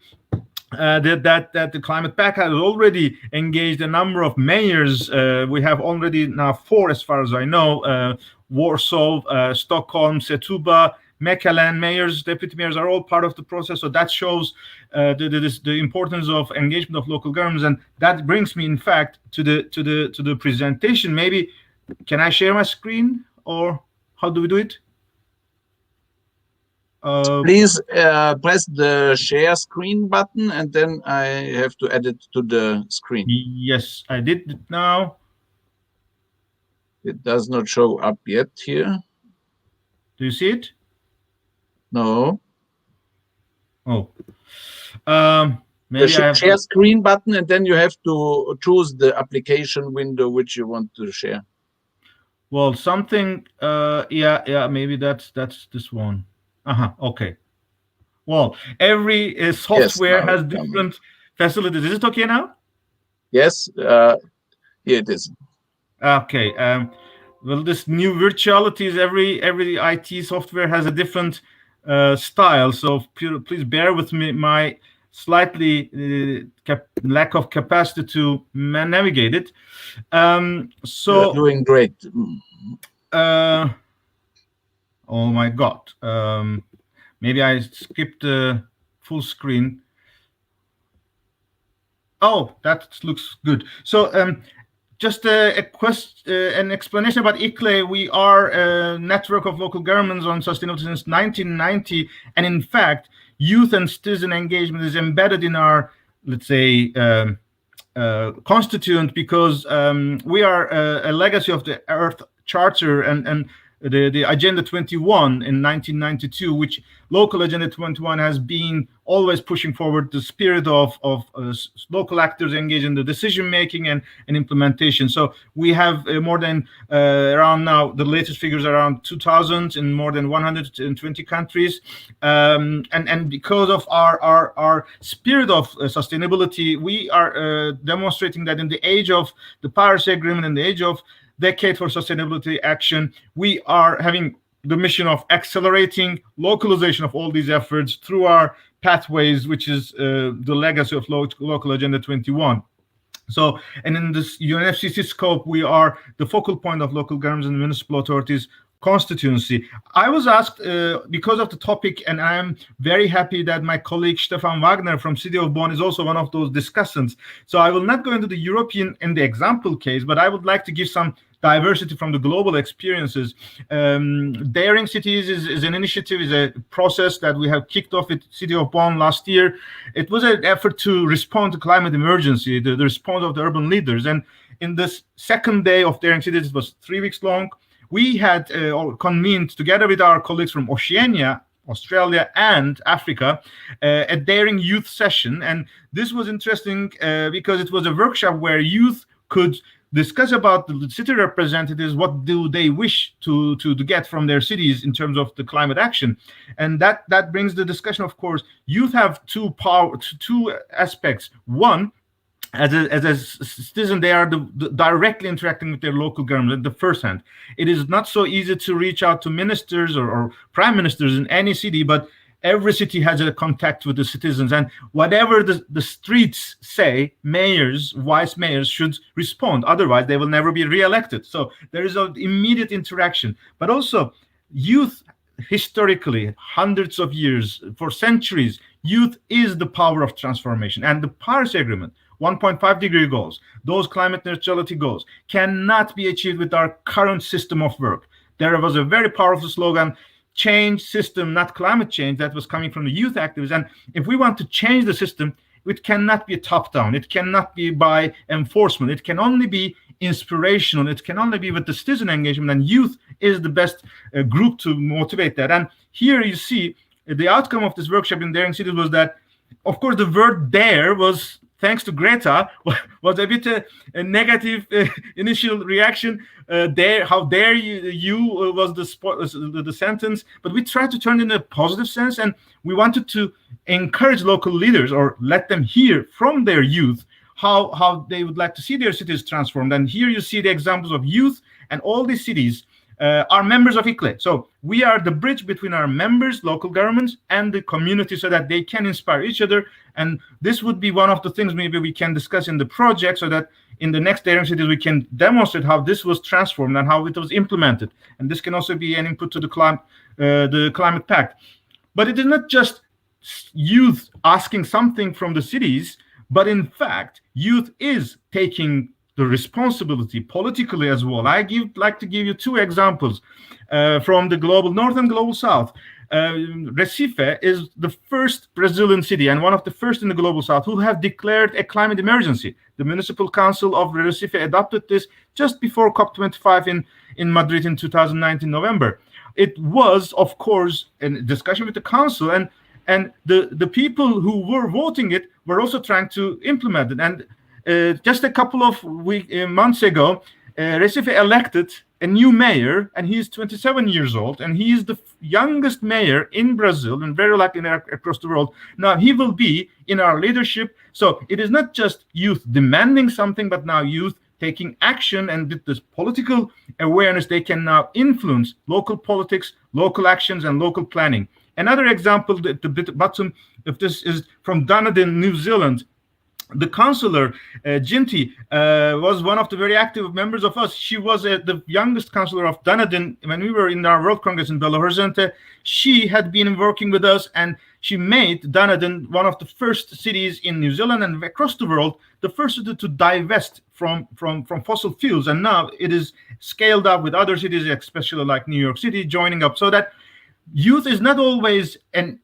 that the Climate Pact has already engaged a number of mayors. We have already now 4, as far as I know. Warsaw, Stockholm, Setúbal, Mechelen mayors, deputy mayors are all part of the process. So that shows the importance of engagement of local governments, and that brings me, in fact, to the presentation. Maybe can I share my screen, or how do we do it? Please press the share screen button, and then I have to add it to the screen. Yes, I did it now. It does not show up yet here. Do you see it? No. Oh. Maybe the share screen button, and then you have to choose the application window which you want to share. Well, something, yeah, maybe that's this one. Okay. Well, every software has different facilities. Is it okay now? Yes, here it is. Okay. Well, this new virtuality is every IT software has a different style. So please bear with me my slightly lack of capacity to navigate it. You're doing great. Oh my God. Maybe I skipped the full screen. Oh, that looks good. So just an explanation about ICLE. We are a network of local governments on sustainability since 1990. And in fact, youth and citizen engagement is embedded in our, let's say, constituent, because we are a legacy of the Earth Charter and the Agenda 21 in 1992, which local Agenda 21 has been always pushing forward the spirit of local actors engaged in the decision making and implementation. So we have more than around now, the latest figures around 2,000 in more than 120 countries. And because of our spirit of sustainability, we are demonstrating that in the age of the Paris Agreement, in the age of Decade for Sustainability Action, we are having the mission of accelerating localization of all these efforts through our pathways, which is the legacy of local Agenda 21. So, and in this UNFCCC scope, we are the focal point of local governments and municipal authorities constituency. I was asked because of the topic, and I'm very happy that my colleague Stefan Wagner from City of Bonn is also one of those discussants. So I will not go into the European in the example case, but I would like to give some diversity from the global experiences. Daring Cities is an initiative, is a process that we have kicked off at City of Bonn last year. It was an effort to respond to climate emergency, the response of the urban leaders. And in this second day of Daring Cities, it was 3 weeks long, we had convened together with our colleagues from Oceania, Australia, and Africa, a Daring Youth session. And this was interesting because it was a workshop where youth could discuss about the city representatives, what do they wish to get from their cities in terms of the climate action. And that brings the discussion, of course. Youth have two aspects. One, as a citizen, they are directly interacting with their local government at the first hand. It is not so easy to reach out to ministers or prime ministers in any city, but every city has a contact with the citizens, and whatever the streets say, mayors, vice mayors should respond. Otherwise, they will never be re-elected. So there is an immediate interaction. But also, youth, historically, hundreds of years, for centuries, youth is the power of transformation. And the Paris Agreement, 1.5-degree goals, those climate neutrality goals, cannot be achieved with our current system of work. There was a very powerful slogan, change system, not climate change, that was coming from the youth activists. And if we want to change the system, it cannot be a top-down. It cannot be by enforcement. It can only be inspirational. It can only be with the citizen engagement. And youth is the best group to motivate that. And here you see the outcome of this workshop in Daring Cities was that, of course, the word dare was, thanks to Greta, was a bit a negative initial reaction. How dare you was the sentence, but we tried to turn it in a positive sense, and we wanted to encourage local leaders, or let them hear from their youth how they would like to see their cities transformed. And here you see the examples of youth, and all these cities are members of ICLE. So we are the bridge between our members, local governments, and the community, so that they can inspire each other. And this would be one of the things maybe we can discuss in the project, so that in the next Daring Cities we can demonstrate how this was transformed and how it was implemented. And this can also be an input to the Climate Pact. But it is not just youth asking something from the cities, but in fact, youth is taking the responsibility politically as well. Like to give you two examples from the global north and global south. Recife is the first Brazilian city and one of the first in the global south who have declared a climate emergency. The Municipal Council of Recife adopted this just before COP25 in Madrid in 2019 November. It was, of course, a discussion with the council, and the people who were voting it were also trying to implement it. And just a couple of months ago, Recife elected a new mayor, and he's 27 years old, and he is the youngest mayor in Brazil, and very likely across the world. Now he will be in our leadership. So it is not just youth demanding something, but now youth taking action, and with this political awareness, they can now influence local politics, local actions, and local planning. Another example at the bottom of this is from Dunedin, New Zealand. The councillor, Jinty, was one of the very active members of us. She was the youngest councillor of Dunedin when we were in our World Congress in Belo Horizonte. She had been working with us, and she made Dunedin one of the first cities in New Zealand and across the world, the first city to divest from fossil fuels. And now it is scaled up with other cities, especially like New York City, joining up. So that youth is not always an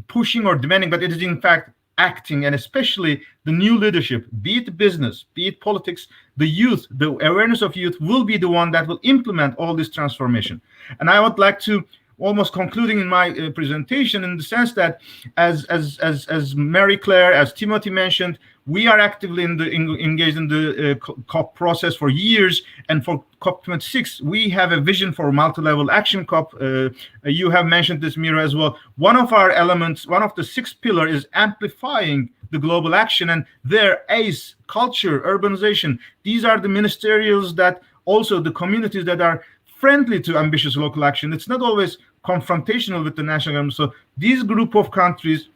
pushing or demanding, but it is in fact acting, and especially the new leadership, be it business, be it politics, the youth, the awareness of youth will be the one that will implement all this transformation. And I would like to almost concluding in my presentation in the sense that as Mary Claire, as Timothy mentioned, we are actively engaged in the COP process for years, and for COP26 we have a vision for multi-level action COP. You have mentioned this, Mira, as well. One of our elements, one of the 6 pillars, is amplifying the global action, and their ACE, culture, urbanization, these are the ministerials that also the communities that are friendly to ambitious local action. It's not always confrontational with the national government. So these group of countries,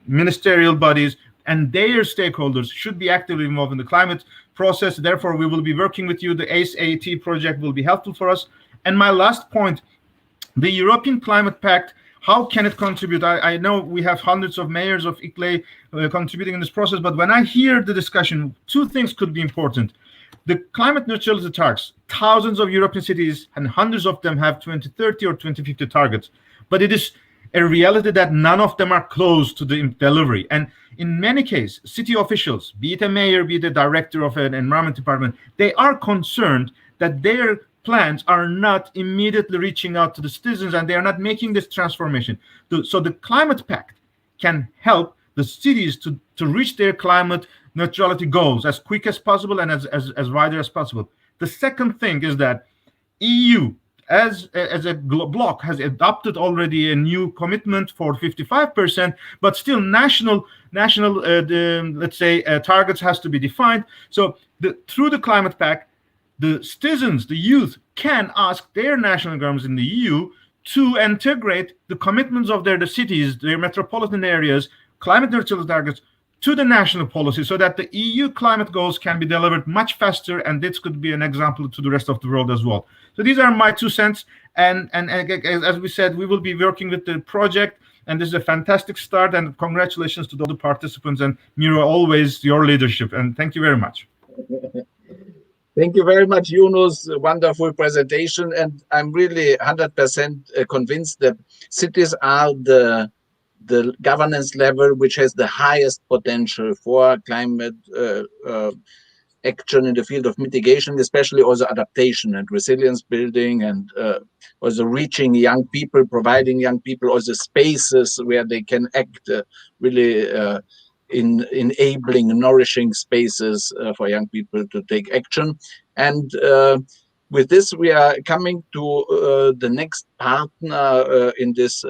ministerial bodies and their stakeholders should be actively involved in the climate process. Therefore, we will be working with you. The ACE project will be helpful for us. And my last point, the European Climate Pact, how can it contribute? I know we have hundreds of mayors of ICLE contributing in this process, but when I hear the discussion, 2 things could be important. The climate neutrality targets, thousands of European cities and hundreds of them have 2030 or 2050 targets, but it is a reality that none of them are close to the delivery. And in many cases, city officials, be it a mayor, be it a director of an environment department, they are concerned that their plans are not immediately reaching out to the citizens and they are not making this transformation. So the Climate Pact can help the cities to reach their climate neutrality goals as quick as possible and as wider as possible. The second thing is that EU as a bloc has adopted already a new commitment for 55%, but still national let's say targets has to be defined. So through the Climate Pact, the citizens, the youth, can ask their national governments in the EU to integrate the commitments of the cities, their metropolitan areas, climate neutrality targets to the national policy, so that the EU climate goals can be delivered much faster, and this could be an example to the rest of the world as well. So these are my 2 cents, and as we said, we will be working with the project, and this is a fantastic start, and congratulations to all the participants, and Miro, always your leadership, and thank you very much. Thank you very much, Yunus. Wonderful presentation, and I'm really 100% convinced that cities are the governance level which has the highest potential for climate action in the field of mitigation, especially also adaptation and resilience building, and also reaching young people, providing young people also spaces where they can act, really in enabling, nourishing spaces for young people to take action. And with this, we are coming to the next partner in this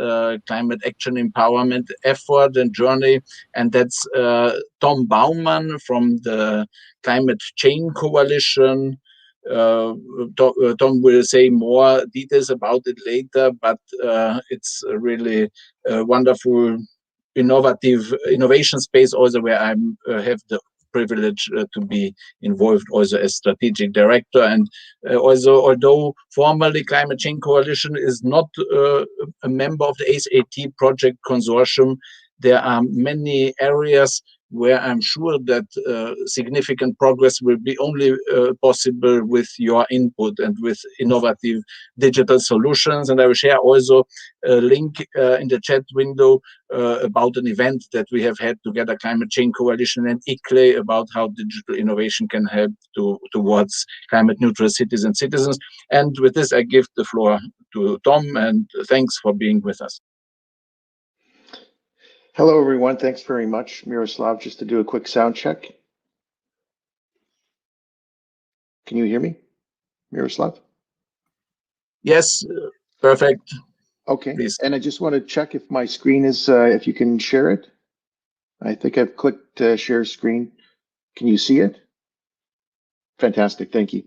climate action empowerment effort and journey, and that's Tom Baumann from the Climate Chain Coalition. Tom will say more details about it later, but it's really a wonderful innovation space also where I have the privilege to be involved also as strategic director. And also, although formally Climate Change Coalition is not a member of the ACE project consortium, there are many areas where I'm sure that significant progress will be only possible with your input and with innovative digital solutions. And I will share also a link in the chat window about an event that we have had together, Climate Change Coalition and ICLE, about how digital innovation can help towards climate neutral cities and citizens. And with this, I give the floor to Tom, and thanks for being with us. Hello, everyone. Thanks very much, Miroslav. Just to do a quick sound check. Can you hear me, Miroslav? Yes, perfect. Okay. Please. And I just want to check if my screen is, if you can share it. I think I've clicked share screen. Can you see it? Fantastic. Thank you.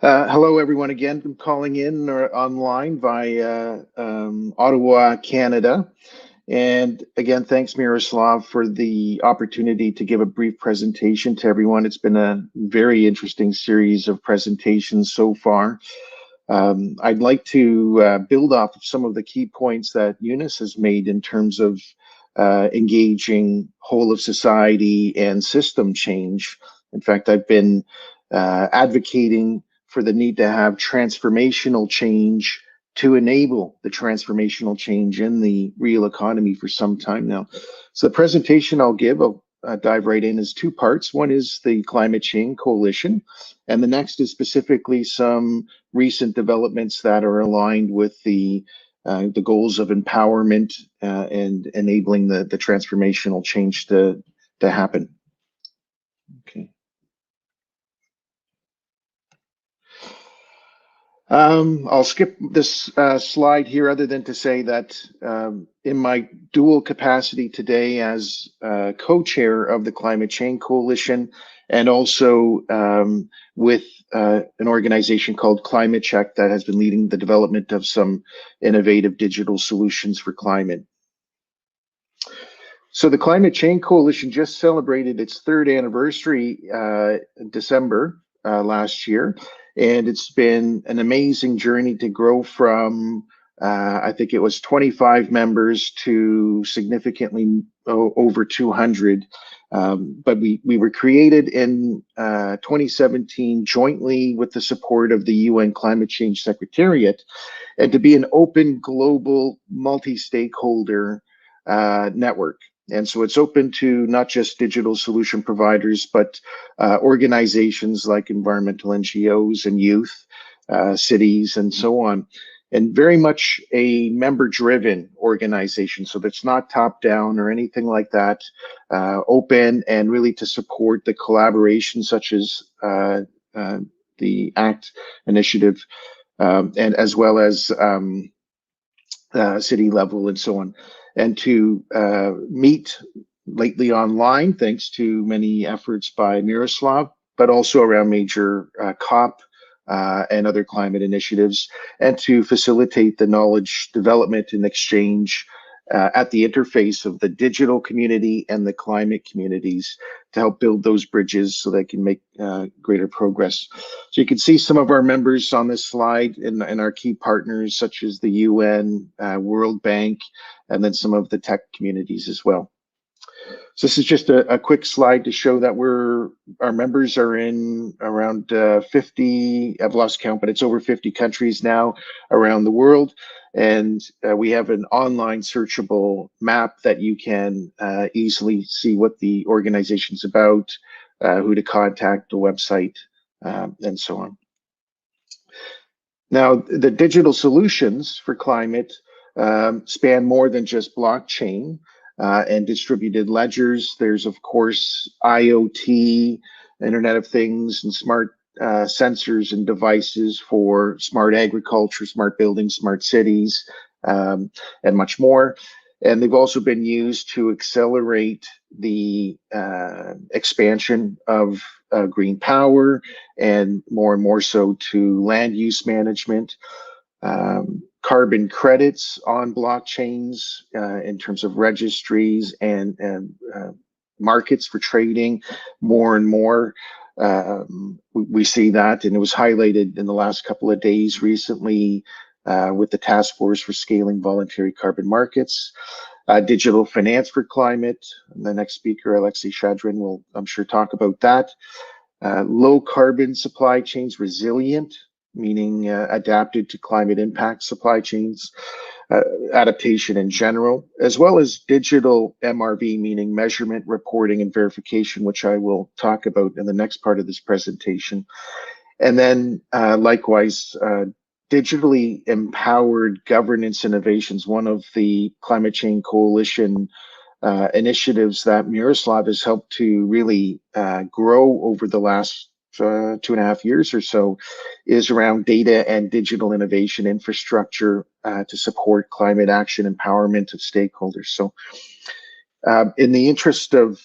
Hello, everyone. Again, I'm calling in or online via Ottawa, Canada. And again, thanks, Miroslav, for the opportunity to give a brief presentation to everyone. It's been a very interesting series of presentations so far. I'd like to build off of some of the key points that Eunice has made in terms of engaging whole of society and system change. In fact, I've been advocating for the need to have transformational change to enable the transformational change in the real economy for some time now. So the presentation I'll give, I'll dive right in, is two parts. One is the Climate Change Coalition, and the next is specifically some recent developments that are aligned with the goals of empowerment and enabling the transformational change to happen. Okay. I'll skip this slide here, other than to say that in my dual capacity today as co-chair of the Climate Change Coalition, and also with an organization called Climate Check that has been leading the development of some innovative digital solutions for climate. So the Climate Change Coalition just celebrated its third anniversary in December last year. And it's been an amazing journey to grow from, I think it was 25 members to significantly over 200. But we were created in 2017 jointly with the support of the UN Climate Change Secretariat, and to be an open global multi-stakeholder network. And so it's open to not just digital solution providers, but organizations like environmental NGOs and youth, cities, and so on. And very much a member-driven organization. So that's not top-down or anything like that. Open and really to support the collaboration, such as the ACT initiative, and as well as city level and so on. And to meet lately online, thanks to many efforts by Miroslav, but also around major COP and other climate initiatives, and to facilitate the knowledge development and exchange at the interface of the digital community and the climate communities to help build those bridges so they can make greater progress. So you can see some of our members on this slide and our key partners, such as the UN, World Bank, and then some of the tech communities as well. So this is just a quick slide to show that our members are in around 50, I've lost count, but it's over 50 countries now around the world. And we have an online searchable map that you can easily see what the organization's about, who to contact, the website, and so on. Now, the digital solutions for climate span more than just blockchain and distributed ledgers. There's, of course, IoT, Internet of Things, and smart sensors and devices for smart agriculture, smart buildings, smart cities, and much more. And they've also been used to accelerate the expansion of green power, and more so to land use management, carbon credits on blockchains in terms of registries and markets for trading. More and more we see that, and it was highlighted in the last couple of days recently with the Task Force for Scaling Voluntary Carbon Markets. Digital finance for climate. The next speaker, Alexei Shadrin, will, I'm sure, talk about that. Low carbon supply chains, resilient, meaning adapted to climate impact supply chains, adaptation in general, as well as digital MRV, meaning measurement, reporting, and verification, which I will talk about in the next part of this presentation. And then likewise, digitally empowered governance innovations. One of the Climate Change Coalition initiatives that Miroslav has helped to really grow over the last 2.5 years or so, is around data and digital innovation infrastructure to support climate action empowerment of stakeholders. So in the interest of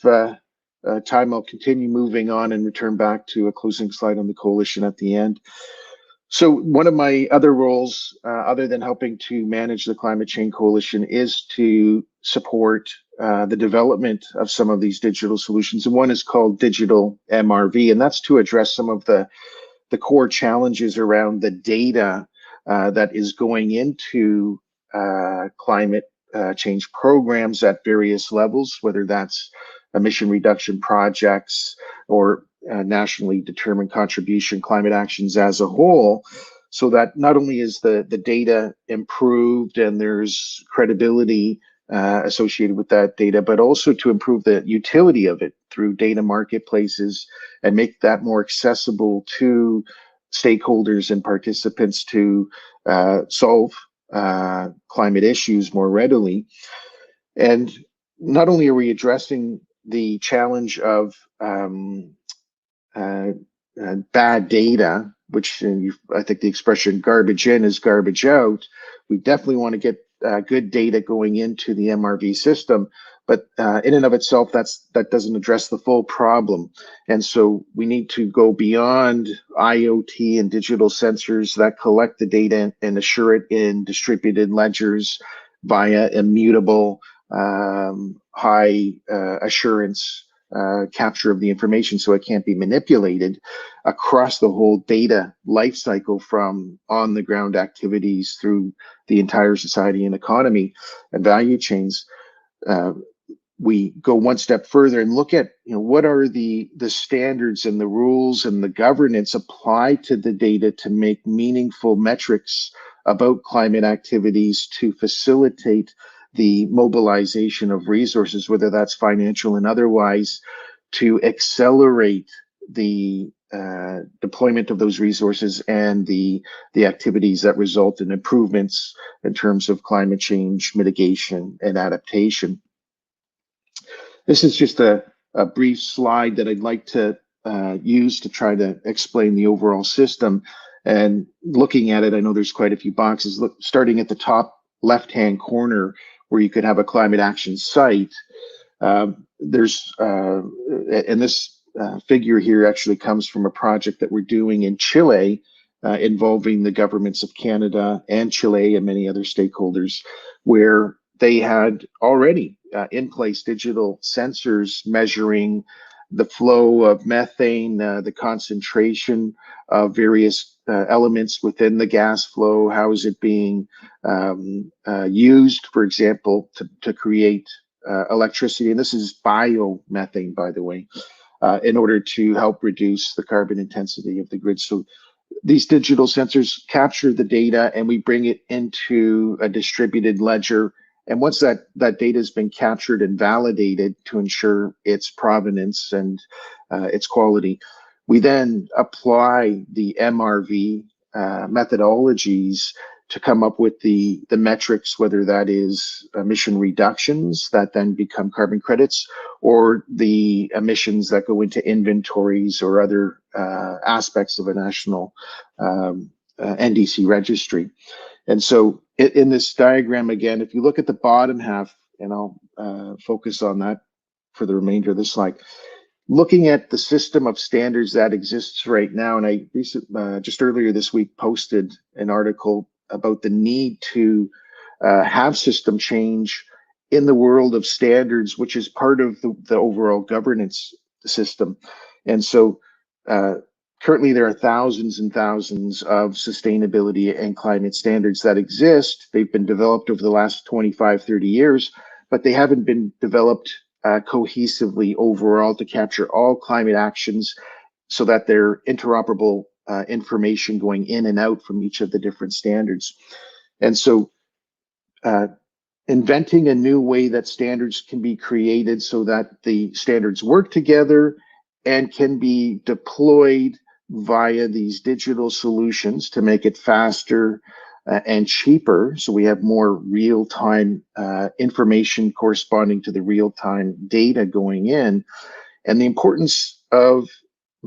time, I'll continue moving on and return back to a closing slide on the coalition at the end. So one of my other roles, other than helping to manage the Climate Change Coalition, is to support the development of some of these digital solutions. And one is called Digital MRV, and that's to address some of the core challenges around the data that is going into climate change programs at various levels, whether that's emission reduction projects or nationally determined contribution climate actions as a whole, so that not only is the data improved and there's credibility associated with that data, but also to improve the utility of it through data marketplaces and make that more accessible to stakeholders and participants to solve climate issues more readily. And not only are we addressing the challenge of bad data, which I think the expression garbage in is garbage out, we definitely want to get good data going into the MRV system, but in and of itself, that doesn't address the full problem. And so we need to go beyond IoT and digital sensors that collect the data and assure it in distributed ledgers via immutable, high assurance capture of the information, so it can't be manipulated across the whole data life cycle, from on the ground activities through the entire society and economy and value chains. We go one step further and look at, what are the standards and the rules and the governance applied to the data to make meaningful metrics about climate activities to facilitate the mobilization of resources, whether that's financial and otherwise, to accelerate the deployment of those resources and the activities that result in improvements in terms of climate change mitigation and adaptation. This is just a brief slide that I'd like to use to try to explain the overall system. And looking at it, I know there's quite a few boxes. Look, starting at the top left-hand corner, where you could have a climate action site. There's, and this figure here actually comes from a project that we're doing in Chile, involving the governments of Canada and Chile and many other stakeholders, where they had already in place digital sensors measuring the flow of methane, the concentration of various elements within the gas flow. How is it being used, for example, to create electricity? And this is biomethane, by the way, in order to help reduce the carbon intensity of the grid. So these digital sensors capture the data and we bring it into a distributed ledger. And once that data has been captured and validated to ensure its provenance and its quality, we then apply the MRV methodologies to come up with the metrics, whether that is emission reductions that then become carbon credits, or the emissions that go into inventories or other aspects of a national NDC registry. And so in this diagram, again, if you look at the bottom half, and I'll focus on that for the remainder of the slide, looking at the system of standards that exists right now, and I just earlier this week posted an article about the need to have system change in the world of standards, which is part of the overall governance system. And so currently there are thousands and thousands of sustainability and climate standards that exist. They've been developed over the last 25, 30 years, but they haven't been developed cohesively overall to capture all climate actions so that they're interoperable information going in and out from each of the different standards. And so inventing a new way that standards can be created so that the standards work together and can be deployed via these digital solutions to make it faster and cheaper, so we have more real-time information corresponding to the real-time data going in. And the importance of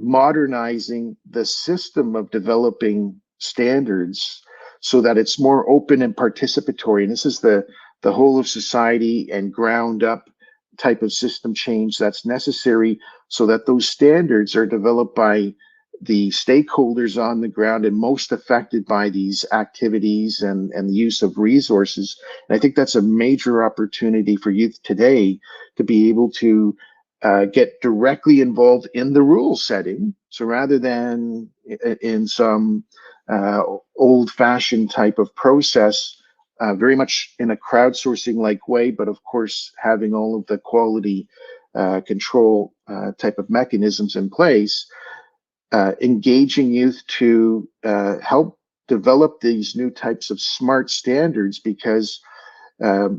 modernizing the system of developing standards so that it's more open and participatory. And this is the whole of society and ground up type of system change that's necessary so that those standards are developed by the stakeholders on the ground and most affected by these activities and the use of resources. And I think that's a major opportunity for youth today to be able to get directly involved in the rule setting. So rather than in some old-fashioned type of process, very much in a crowdsourcing-like way, but of course having all of the quality control type of mechanisms in place, engaging youth to help develop these new types of smart standards, because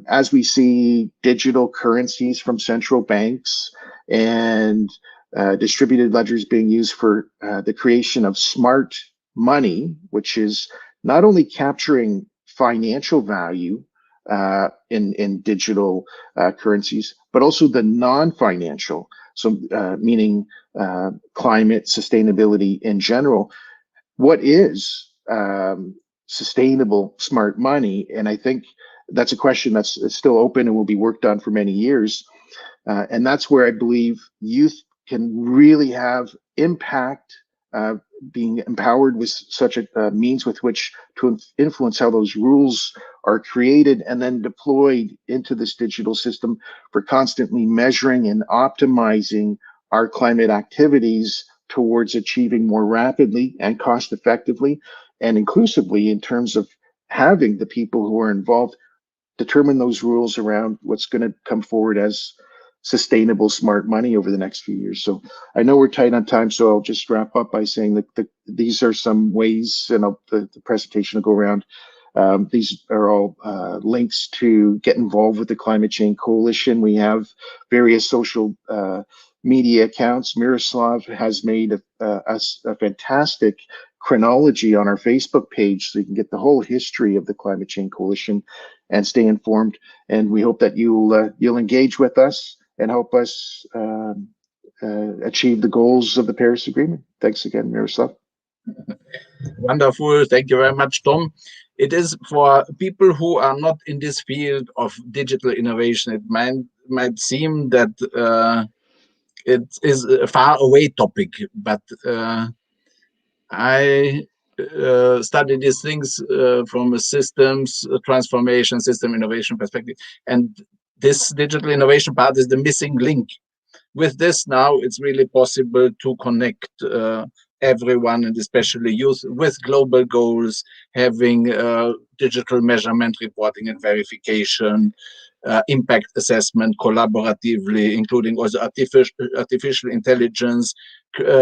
as we see digital currencies from central banks and distributed ledgers being used for the creation of smart money, which is not only capturing financial value in digital currencies, but also the non-financial, so meaning climate sustainability in general. What is sustainable smart money? And I think that's a question that's still open and will be worked on for many years. And that's where I believe youth can really have impact, being empowered with such a means with which to influence how those rules are created and then deployed into this digital system for constantly measuring and optimizing our climate activities towards achieving more rapidly and cost effectively and inclusively in terms of having the people who are involved determine those rules around what's going to come forward as sustainable smart money over the next few years. So I know we're tight on time, so I'll just wrap up by saying that these are some ways, and the presentation will go around. These are all links to get involved with the Climate Change Coalition. We have various social media accounts. Miroslav has made a fantastic chronology on our Facebook page, so you can get the whole history of the Climate Change Coalition and stay informed. And we hope that you'll engage with us and help us achieve the goals of the Paris Agreement. Thanks again, Miroslav. Wonderful. Thank you very much, Tom. It is for people who are not in this field of digital innovation, it might seem that it is a far away topic, but I study these things from a systems transformation, system innovation perspective, and this digital innovation part is the missing link. With this now, it's really possible to connect everyone, and especially youth, with global goals, having digital measurement, reporting and verification, impact assessment collaboratively, including also artificial intelligence,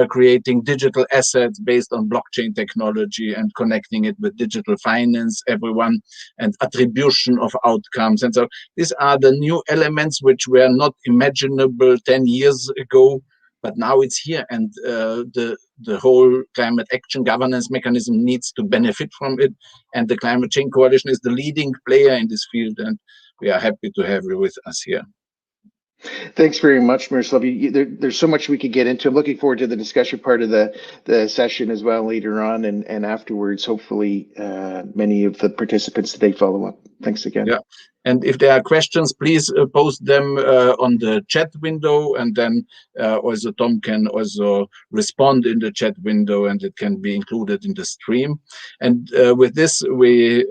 creating digital assets based on blockchain technology and connecting it with digital finance, everyone, and attribution of outcomes. And so these are the new elements which were not imaginable 10 years ago, but now it's here, and the whole climate action governance mechanism needs to benefit from it. And the Climate Change Coalition is the leading player in this field, and we are happy to have you with us here. Thanks very much, Miroslav. There's so much we could get into. I'm looking forward to the discussion part of the session as well later on, and afterwards, hopefully many of the participants today follow up. Thanks again. Yeah, and if there are questions, please post them on the chat window, and then also Tom can also respond in the chat window, and it can be included in the stream. And with this, we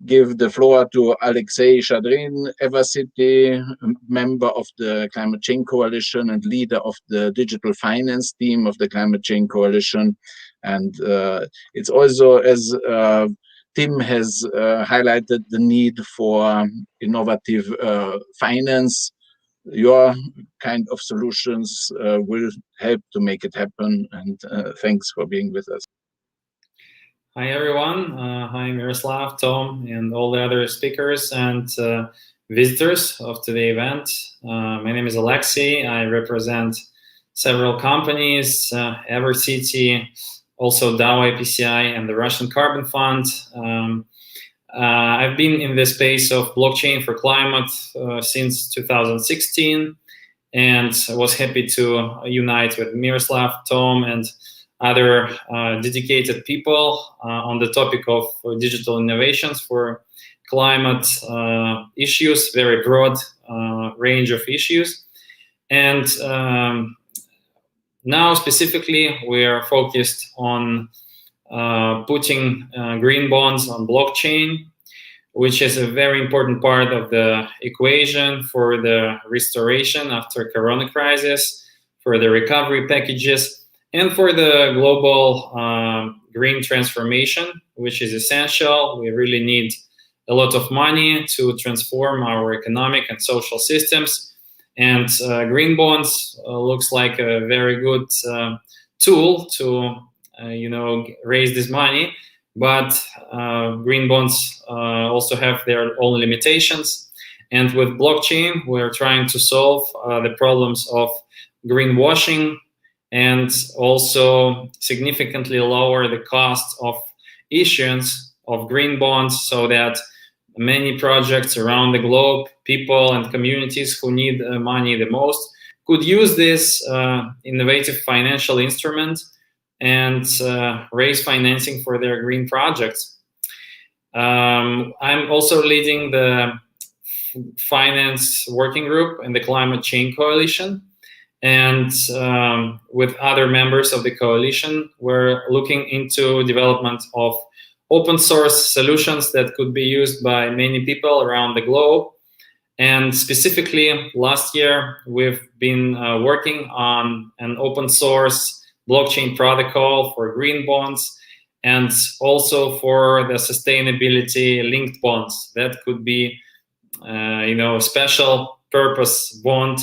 give the floor to Alexei Shadrin, Evercity, member of the Climate Change Coalition and leader of the digital finance team of the Climate Change Coalition. And it's also, as Tim has highlighted, the need for innovative finance. Your kind of solutions will help to make it happen. And thanks for being with us. Hi, everyone. Hi, Miroslav, Tom, and all the other speakers and visitors of today's event. My name is Alexei. I represent several companies, Evercity, also DAO IPCI, and the Russian Carbon Fund. I've been in the space of blockchain for climate since 2016. and was happy to unite with Miroslav, Tom, and other dedicated people on the topic of digital innovations for climate issues, very broad range of issues. And now specifically we are focused on putting green bonds on blockchain, which is a very important part of the equation for the restoration after Corona crisis, for the recovery packages, and for the global green transformation, which is essential. We really need a lot of money to transform our economic and social systems. And green bonds looks like a very good tool to raise this money. But green bonds also have their own limitations. And with blockchain, we're trying to solve the problems of greenwashing and also significantly lower the cost of issuance of green bonds so that many projects around the globe, people and communities who need money the most, could use this innovative financial instrument and raise financing for their green projects. I'm also leading the finance working group in the Climate Change Coalition. And with other members of the coalition, we're looking into development of open source solutions that could be used by many people around the globe. And specifically, last year, we've been working on an open source blockchain protocol for green bonds and also for the sustainability linked bonds. That could be, a special purpose bond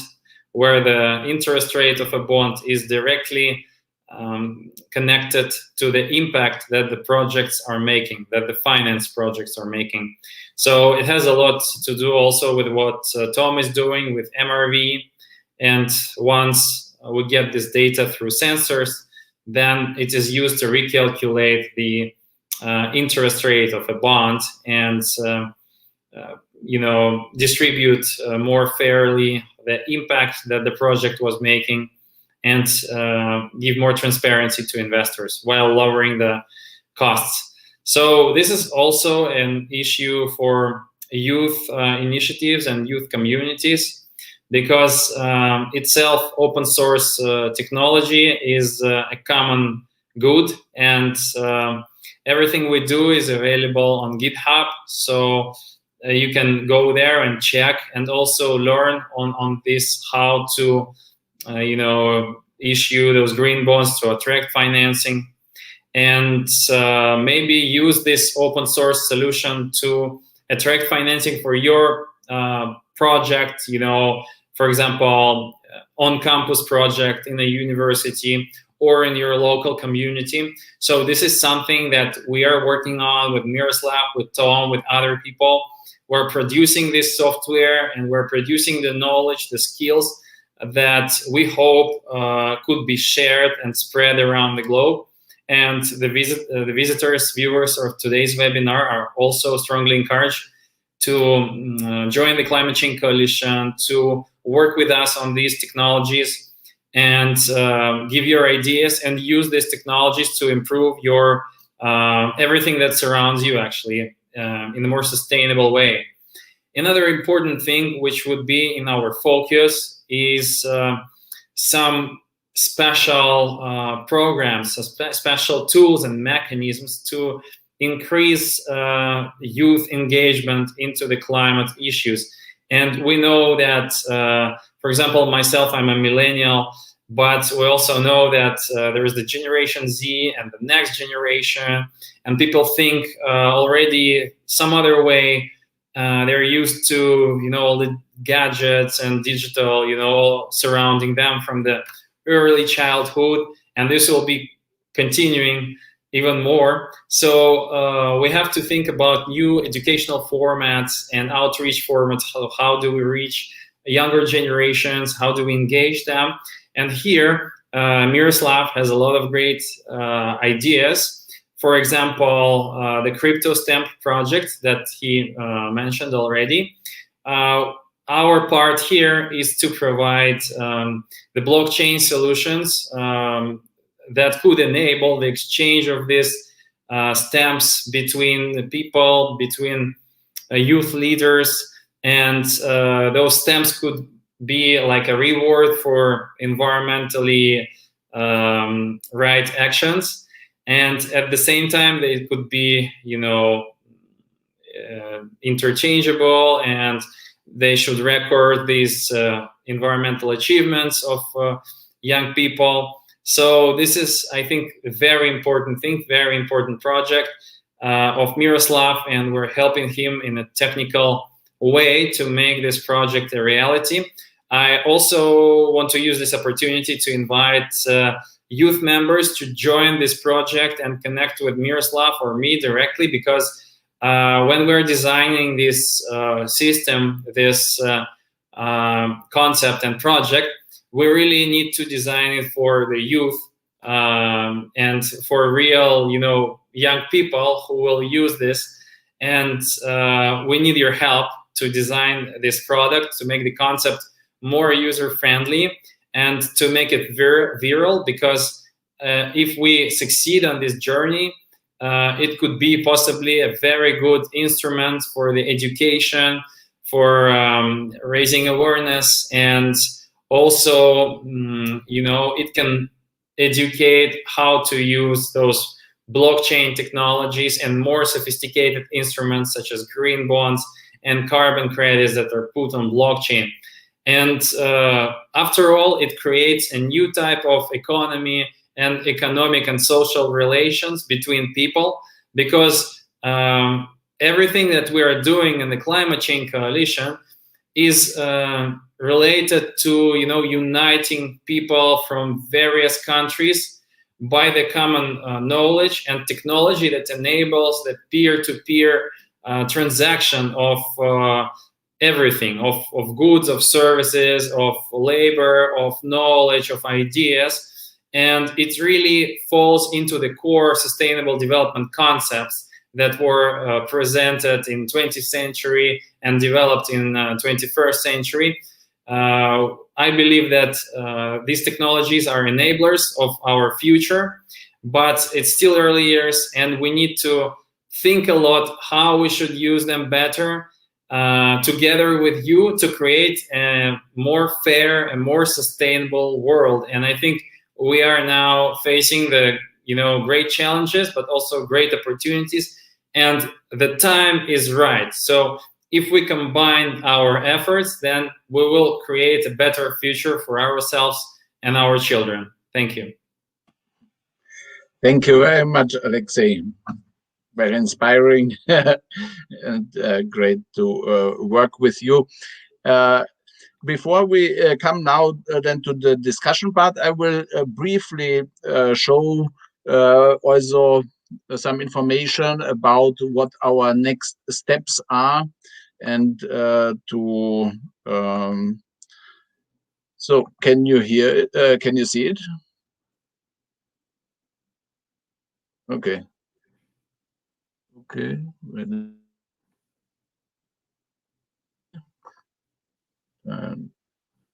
where the interest rate of a bond is directly connected to the impact that the projects are making, that the finance projects are making. So it has a lot to do also with what Tom is doing with MRV. And once we get this data through sensors, then it is used to recalculate the interest rate of a bond and distribute more fairly the impact that the project was making and give more transparency to investors while lowering the costs. So this is also an issue for youth initiatives and youth communities because itself open source technology is a common good, and everything we do is available on GitHub. So you can go there and check and also learn on this, how to issue those green bonds to attract financing, and maybe use this open source solution to attract financing for your project, for example, on-campus project in a university or in your local community. So this is something that we are working on with Miroslav, with Tom, with other people. We're producing this software and we're producing the knowledge, the skills that we hope could be shared and spread around the globe. And the visitors, viewers of today's webinar are also strongly encouraged to join the Climate Change Coalition, to work with us on these technologies and give your ideas and use these technologies to improve your everything that surrounds you, actually, in a more sustainable way. Another important thing which would be in our focus is some special programs, special tools and mechanisms to increase youth engagement into the climate issues. And we know that, for example, myself, I'm a millennial, but we also know that there is the Generation Z and the next generation, and people think already some other way. They're used to, all the gadgets and digital, surrounding them from the early childhood, and this will be continuing even more. So we have to think about new educational formats and outreach formats. How do we reach younger generations? How do we engage them? And here, Miroslav has a lot of great ideas. For example, the crypto stamp project that he mentioned already. our part here is to provide the blockchain solutions that could enable the exchange of these stamps between the people, between youth leaders, and those stamps could be like a reward for environmentally right actions, and at the same time they could be, you know, interchangeable, and they should record these environmental achievements of young people. So this is, I think, a very important thing, very important project of Miroslav, and we're helping him in a technical way to make this project a reality. I also want to use this opportunity to invite youth members to join this project and connect with Miroslav or me directly, because when we're designing this system, this concept and project, we really need to design it for the youth and for real, you know, young people who will use this. And we need your help to design this product, to make the concept more user-friendly and to make it viral, because if we succeed on this journey, it could be possibly a very good instrument for the education, for raising awareness, and also, you know, it can educate how to use those blockchain technologies and more sophisticated instruments such as green bonds and carbon credits that are put on blockchain. And after all, it creates a new type of economy and economic and social relations between people, because everything that we are doing in the climate change coalition is related to, you know, uniting people from various countries by the common knowledge and technology that enables the peer-to-peer transaction of everything, of goods, of services, of labor, of knowledge, of ideas. And it really falls into the core sustainable development concepts that were presented in 20th century and developed in 21st century. I believe that these technologies are enablers of our future, but it's still early years, and we need to think a lot how we should use them better together with you to create a more fair and more sustainable world. And I think we are now facing the, you know, great challenges, but also great opportunities, and the time is right. So if we combine our efforts, then we will create a better future for ourselves and our children. Thank you. Thank you very much, Alexei. Very inspiring and great to work with you. Before we come now then to the discussion part, I will briefly show also some information about what our next steps are, and so can you hear it? Can you see it? Okay. Okay.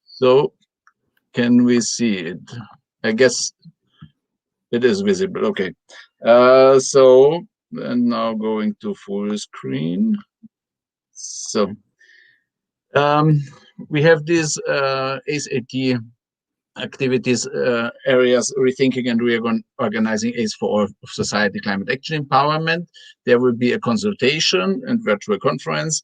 So can we see it? I guess it is visible. Okay. So and now going to full screen. So we have these ACE activities areas: rethinking and reorganizing ACE for all of society climate action empowerment. There will be a consultation and virtual conference.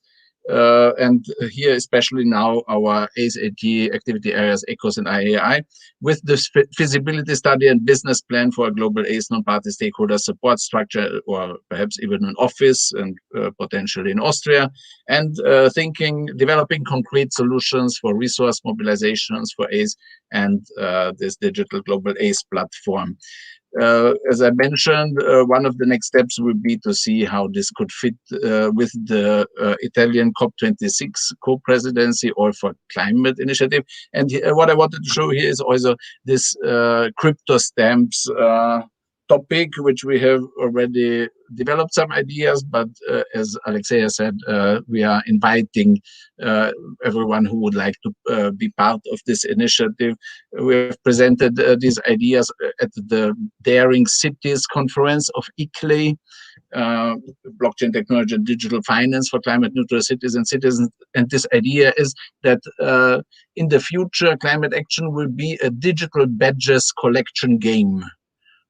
And here, especially now, our ACE activity areas, ECOS and IAAI, with the feasibility study and business plan for a global ACE non-party stakeholder support structure, or perhaps even an office, and potentially in Austria, and developing concrete solutions for resource mobilizations for ACE and this digital global ACE platform. As I mentioned, one of the next steps will be to see how this could fit with the Italian COP26 co-presidency or for climate initiative. And what I wanted to show here is also this crypto stamps topic, which we have already developed some ideas, but as Alexei said, we are inviting everyone who would like to be part of this initiative. We have presented these ideas at the Daring Cities conference of ICLEI, blockchain technology and digital finance for climate neutral cities and citizens. And this idea is that in the future, climate action will be a digital badges collection game.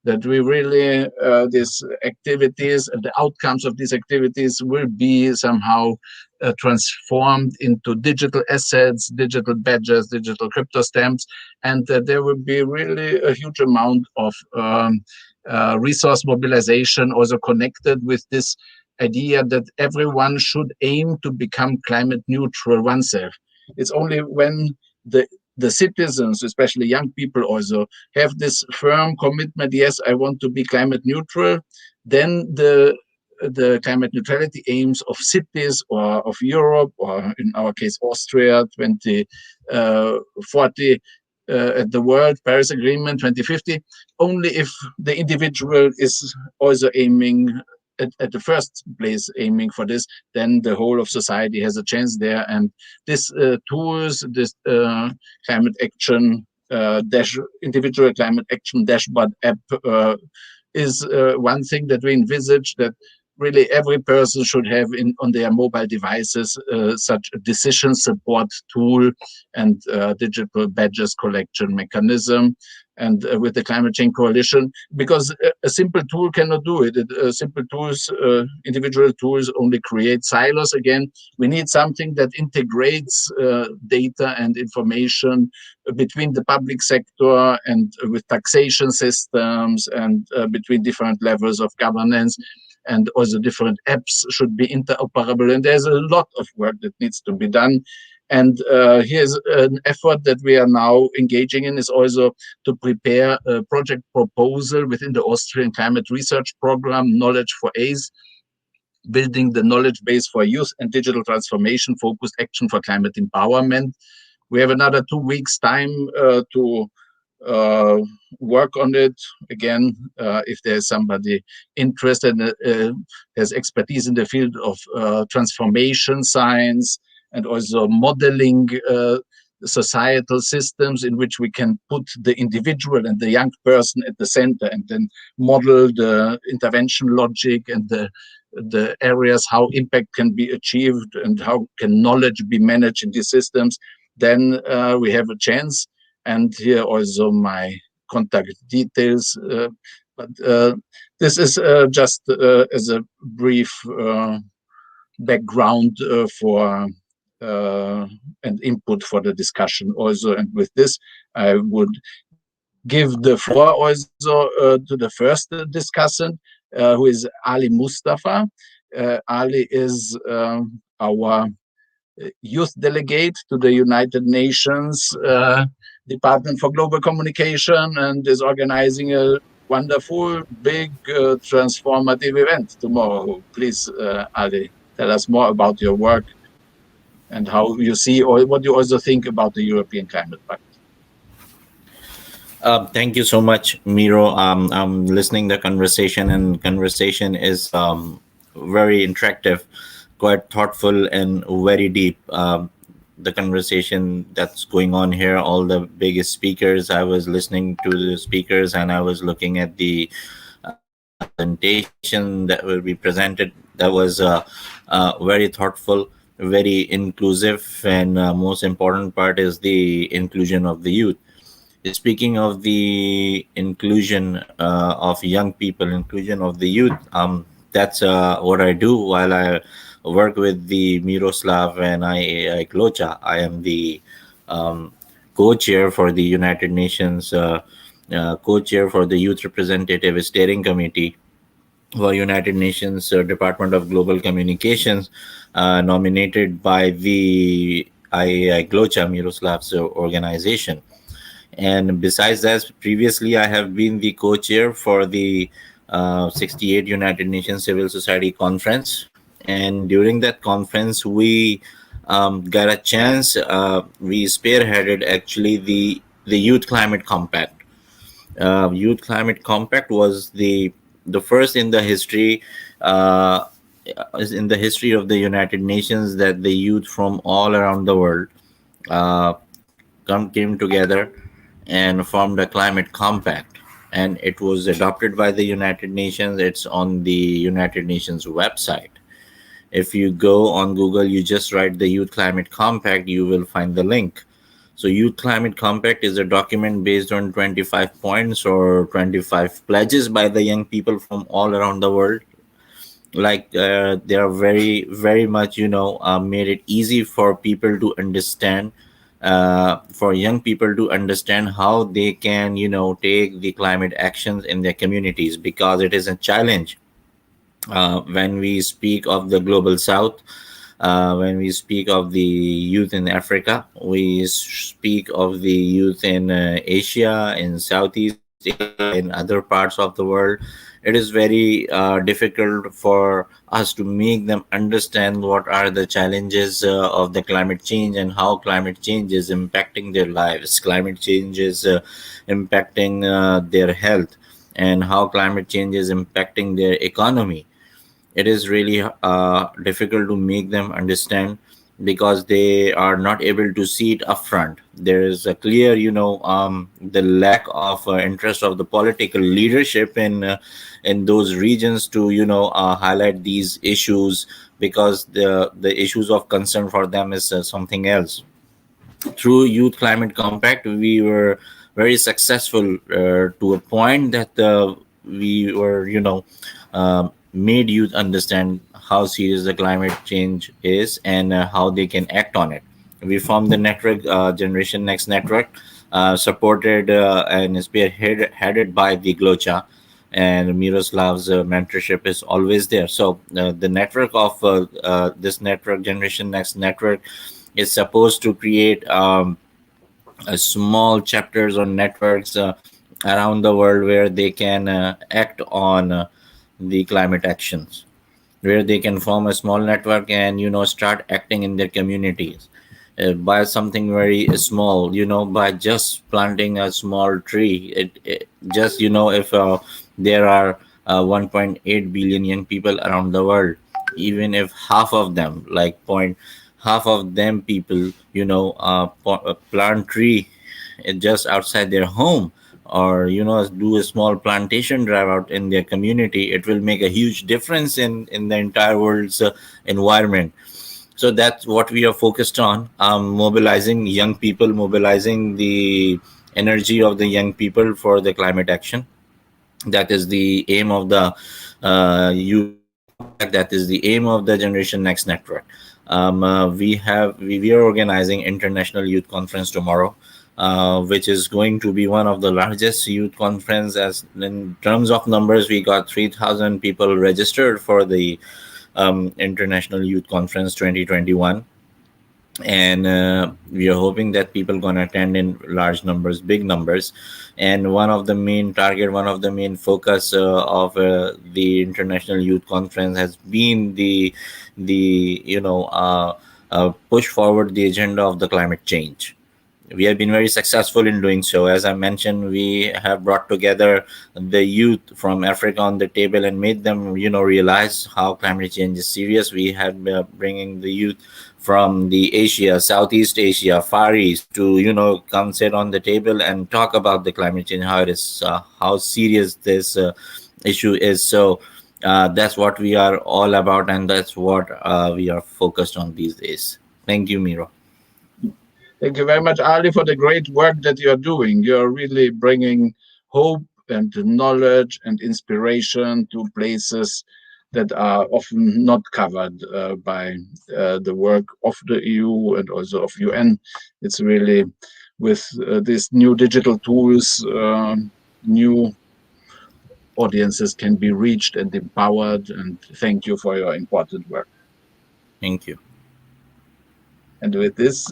That we really, these activities, the outcomes of these activities will be somehow transformed into digital assets, digital badges, digital crypto stamps, and there will be really a huge amount of resource mobilization also connected with this idea that everyone should aim to become climate neutral oneself. It's only when the citizens, especially young people also, have this firm commitment, yes, I want to be climate neutral, then the climate neutrality aims of cities or of Europe, or in our case, Austria, 2040, at the World Paris Agreement 2050, only if the individual is also aiming at the first place aiming for this, then the whole of society has a chance there. And this tools, this climate action individual climate action dashboard app is one thing that we envisage, that really every person should have on their mobile devices such a decision support tool and digital badges collection mechanism. And with the Climate Change Coalition, because a simple tool cannot do it. Simple tools, individual tools only create silos again. We need something that integrates data and information between the public sector and with taxation systems and between different levels of governance. And also different apps should be interoperable. And there's a lot of work that needs to be done. And here's an effort that we are now engaging in, is also to prepare a project proposal within the Austrian Climate Research Program, Knowledge for ACE, building the knowledge base for youth and digital transformation, focused action for climate empowerment. We have another 2 weeks time to work on it. Again, if there's somebody interested, has expertise in the field of transformation science and also modeling societal systems in which we can put the individual and the young person at the center and then model the intervention logic and the areas how impact can be achieved and how can knowledge be managed in these systems, then we have a chance. And here also my contact details. But this is just as a brief background for and input for the discussion also. And with this, I would give the floor also to the first discussant, who is Ali Mustafa. Ali is our youth delegate to the United Nations Department for Global Communication, and is organizing a wonderful, big, transformative event tomorrow. Please, Ali, tell us more about your work and how you see, or what you also think about the European Climate Pact. Thank you so much, Miro. I'm listening to the conversation, and conversation is very interactive, quite thoughtful, and very deep. The conversation that's going on here, all the biggest speakers, I was listening to the speakers and I was looking at the presentation that will be presented. That was very thoughtful, very inclusive, and most important part is the inclusion of the youth. Speaking of the inclusion of young people, inclusion of the youth, that's what I do while I work with the Miroslav and IAAI GloCha. I am the co-chair for the United Nations, co-chair for the Youth Representative Steering Committee for United Nations Department of Global Communications, nominated by the IAAI GloCha, Miroslav's organization. And besides that, previously I have been the co-chair for the 68 United Nations Civil Society Conference. And during that conference, we got a chance, we spearheaded actually the Youth Climate Compact. Youth Climate Compact was the first in the history of the United Nations that the youth from all around the world uh, came together and formed a climate compact, and it was adopted by the United Nations. It's on the United Nations website. If you go on Google, you just write the Youth Climate Compact, you will find the link. So Youth Climate Compact is a document based on 25 points or 25 pledges by the young people from all around the world. Like they are very, very much, made it easy for people to understand, for young people to understand how they can, take the climate actions in their communities, because it is a challenge. When we speak of the global south, when we speak of the youth in Africa, we speak of the youth in Asia, in Southeast Asia, in other parts of the world. It is very difficult for us to make them understand what are the challenges of the climate change and how climate change is impacting their lives. Climate change is impacting their health, and how climate change is impacting their economy. It is really difficult to make them understand, because they are not able to see it upfront. There is a clear, the lack of interest of the political leadership in those regions to, highlight these issues, because the issues of concern for them is something else. Through Youth Climate Compact, we were very successful to a point that we were, made youth understand how serious the climate change is, and how they can act on it. We formed the network, Generation Next Network, supported and spearheaded by the GloCha, and Miroslav's mentorship is always there. So the network of this network, Generation Next Network, is supposed to create small chapters or networks around the world, where they can act on the climate actions, where they can form a small network and, start acting in their communities by something very small, by just planting a small tree. It just, if there are 1.8 billion young people around the world, even if half of them, half of them people, plant tree just outside their home, or do a small plantation drive out in their community, it will make a huge difference in the entire world's environment. So that's what we are focused on, mobilizing young people, mobilizing the energy of the young people for the climate action. That is the aim of the youth compact. That is the aim of the Generation Next Network. We are organizing International Youth Conference tomorrow, which is going to be one of the largest youth conference. As in terms of numbers, we got 3,000 people registered for the International Youth Conference 2021, and we are hoping that people gonna attend in large numbers, big numbers. And one of the main focus of the International Youth Conference has been the push forward the agenda of the climate change. We have been very successful in doing so. As I mentioned, we have brought together the youth from Africa on the table and made them, realize how climate change is serious. We had bringing the youth from the Asia, Southeast Asia, Far East to, come sit on the table and talk about the climate change, how it is, how serious this issue is. So that's what we are all about, and that's what we are focused on these days. Thank you, Miro. Thank you very much, Ali, for the great work that you are doing. You're really bringing hope and knowledge and inspiration to places that are often not covered by the work of the EU and also of UN. It's really with these new digital tools, new audiences can be reached and empowered. And thank you for your important work. Thank you. And with this,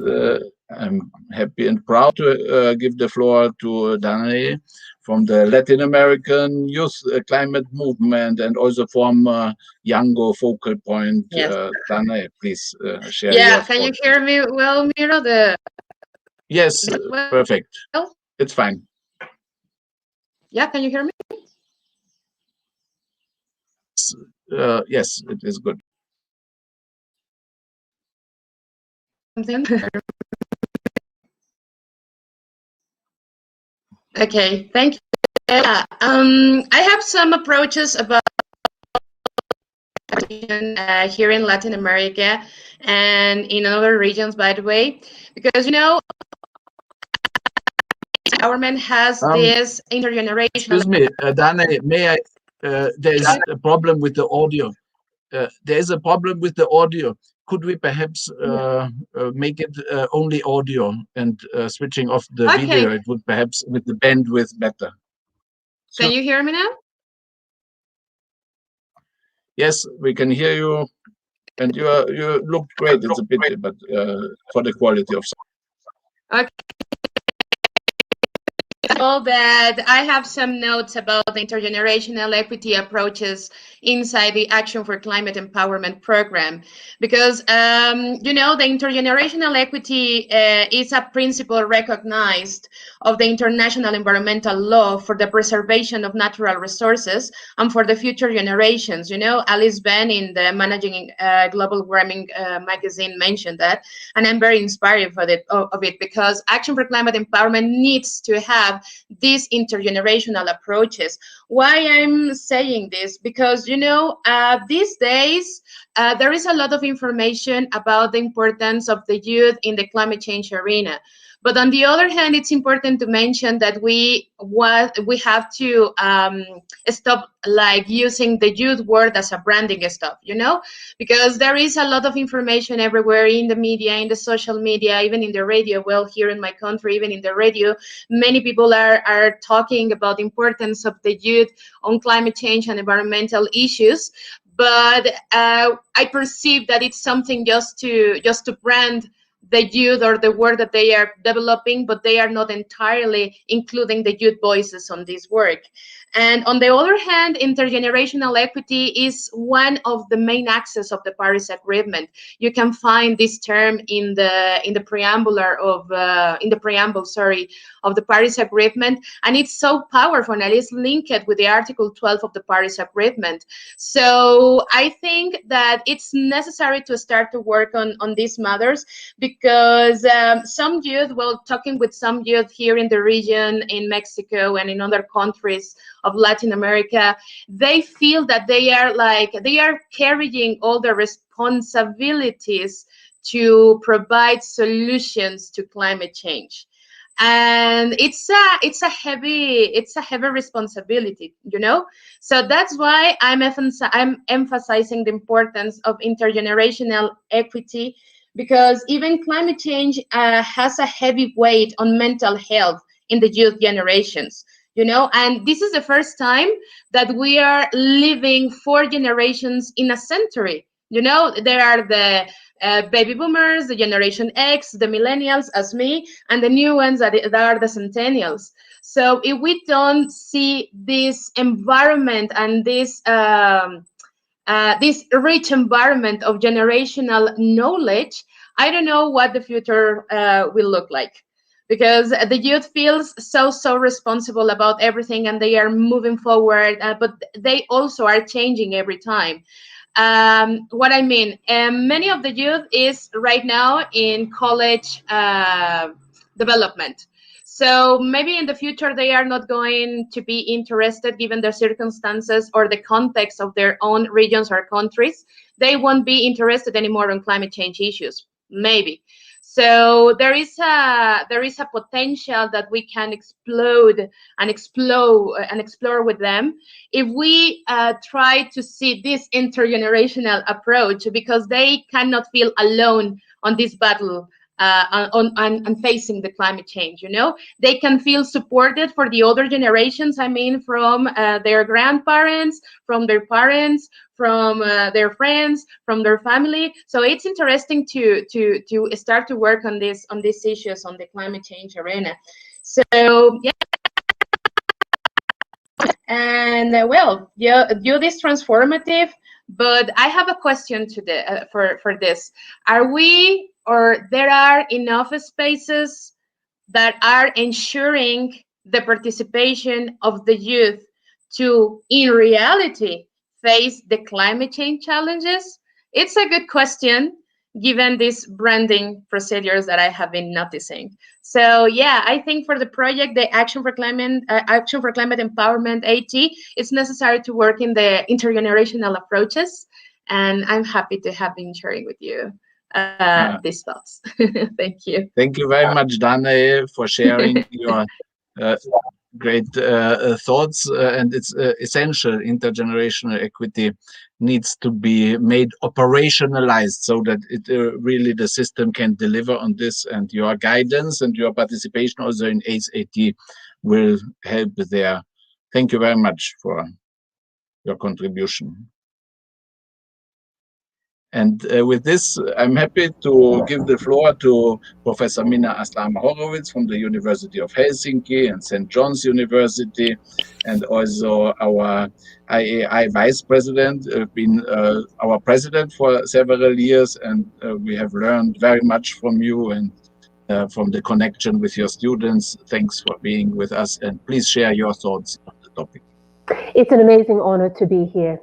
I'm happy and proud to give the floor to Danae from the Latin American Youth Climate Movement, and also from Yango Focal Point. Yes. Danae, please share. Yeah, can you hear me well, Miro? Yes, perfect. It's fine. Yeah, can you hear me? Yes, it is good. Okay, thank you. I have some approaches about here in Latin America and in other regions, by the way, because, you know, government has this intergenerational. Excuse me, Dane, may I? There's a problem with the audio. There is a problem with the audio. Could we perhaps make it only audio and switching off the video? It would perhaps with the bandwidth better. Can you hear me now? Yes, we can hear you, and you look great. It's a pity, but for the quality of sound. Okay. So that I have some notes about the intergenerational equity approaches inside the Action for Climate Empowerment program, because you know, the intergenerational equity is a principle recognized of the international environmental law for the preservation of natural resources and for the future generations. You know, Alice Ben in the Managing Global Warming magazine mentioned that, and I'm very inspired of it because Action for Climate Empowerment needs to have these intergenerational approaches. Why I'm saying this? Because, you know, these days there is a lot of information about the importance of the youth in the climate change arena. But on the other hand, it's important to mention that we have to stop like using the youth word as a branding stuff, you know, because there is a lot of information everywhere in the media, in the social media, even in the radio. Well, here in my country, even in the radio, many people are talking about the importance of the youth on climate change and environmental issues. But I perceive that it's something just to brand the youth or the work that they are developing, but they are not entirely including the youth voices on this work. And on the other hand, intergenerational equity is one of the main axes of the Paris Agreement. You can find this term in the preamble of the Paris Agreement, and it's so powerful, and it's linked with the Article 12 of the Paris Agreement. So I think that it's necessary to start to work on these matters, because some youth, well, talking with some youth here in the region, in Mexico and in other countries of Latin America, they feel that they are carrying all the responsibilities to provide solutions to climate change. And it's a heavy responsibility, you know. So that's why I'm emphasizing the importance of intergenerational equity, because even climate change has a heavy weight on mental health in the youth generations, you know. And this is the first time that we are living 4 generations in a century. You know, there are the baby boomers, the Generation X, the millennials, as me, and the new ones that are the centennials. So if we don't see this environment and this rich environment of generational knowledge, I don't know what the future will look like. Because the youth feels so responsible about everything, and they are moving forward, but they also are changing every time. What I mean, many of the youth is right now in college development. So maybe in the future they are not going to be interested, given the circumstances or the context of their own regions or countries. They won't be interested anymore in climate change issues, maybe. So there is a potential that we can explode and explore with them if we try to see this intergenerational approach, because they cannot feel alone on this battle on facing the climate change. You know, they can feel supported for the other generations. I mean, from their grandparents, from their parents, from their friends, from their family. So it's interesting to start to work on these issues on the climate change arena. So yeah. And well, yeah, youth is transformative, but I have a question to for this. Are we, or there are enough spaces that are ensuring the participation of the youth to, in reality, face the climate change challenges? It's a good question, given these branding procedures that I have been noticing. So yeah, I think for the project, the Action for Climate Empowerment AT, it's necessary to work in the intergenerational approaches, and I'm happy to have been sharing with you these thoughts. Thank you. Thank you very much, Danae, for sharing your great thoughts. And it's essential. Intergenerational equity needs to be made operationalized so that it really the system can deliver on this. And your guidance and your participation also in ACE-AT will help there. Thank you very much for your contribution. And with this, I'm happy to give the floor to Professor Minna Aslama-Horowitz from the University of Helsinki and St. John's University, and also our IAAI Vice President, been our president for several years, and we have learned very much from you and from the connection with your students. Thanks for being with us, and please share your thoughts on the topic. It's an amazing honor to be here.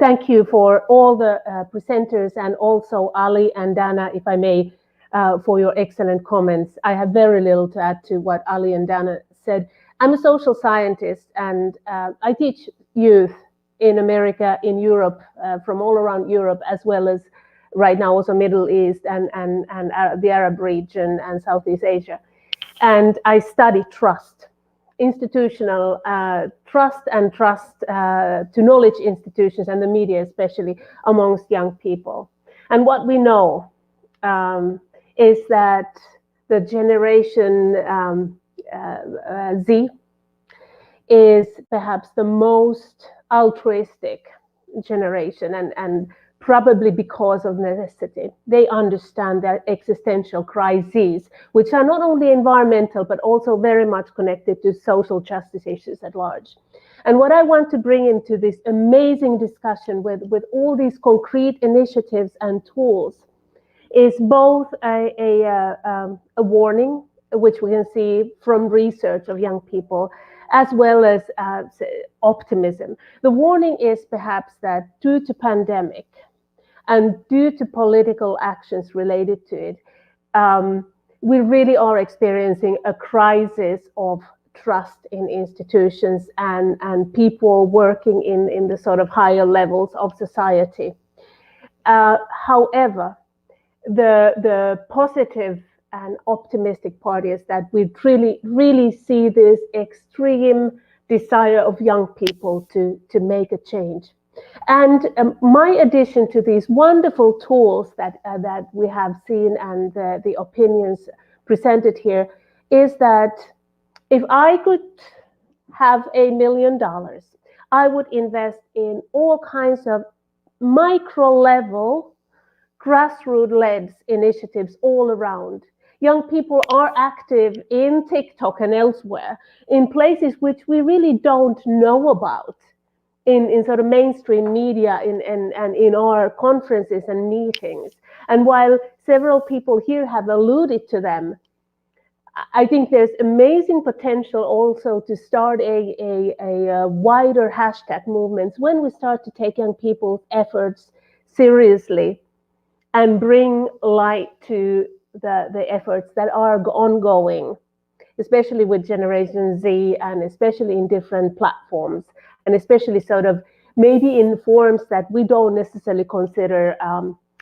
Thank you for all the presenters, and also Ali and Dana, if I may, for your excellent comments. I have very little to add to what Ali and Dana said. I'm a social scientist, and I teach youth in America, in Europe, from all around Europe, as well as right now also Middle East and the Arab region and Southeast Asia. And I study trust. Institutional trust and trust to knowledge institutions and the media, especially amongst young people. And what we know is that the generation Z is perhaps the most altruistic generation, and probably because of necessity. They understand their existential crises, which are not only environmental, but also very much connected to social justice issues at large. And what I want to bring into this amazing discussion with all these concrete initiatives and tools is both a warning, which we can see from research of young people, as well as optimism. The warning is perhaps that due to pandemic, and due to political actions related to it, we really are experiencing a crisis of trust in institutions and people working in the sort of higher levels of society. However, the positive and optimistic part is that we really see this extreme desire of young people to make a change. And my addition to these wonderful tools that we have seen and the opinions presented here is that if I could have $1 million, I would invest in all kinds of micro-level, grassroots-led initiatives all around. Young people are active in TikTok and elsewhere, in places which we really don't know about. In sort of mainstream media and in our conferences and meetings. And while several people here have alluded to them, I think there's amazing potential also to start a wider hashtag movements when we start to take young people's efforts seriously and bring light to the efforts that are ongoing, especially with Generation Z and especially in different platforms. And especially sort of maybe in forms that we don't necessarily consider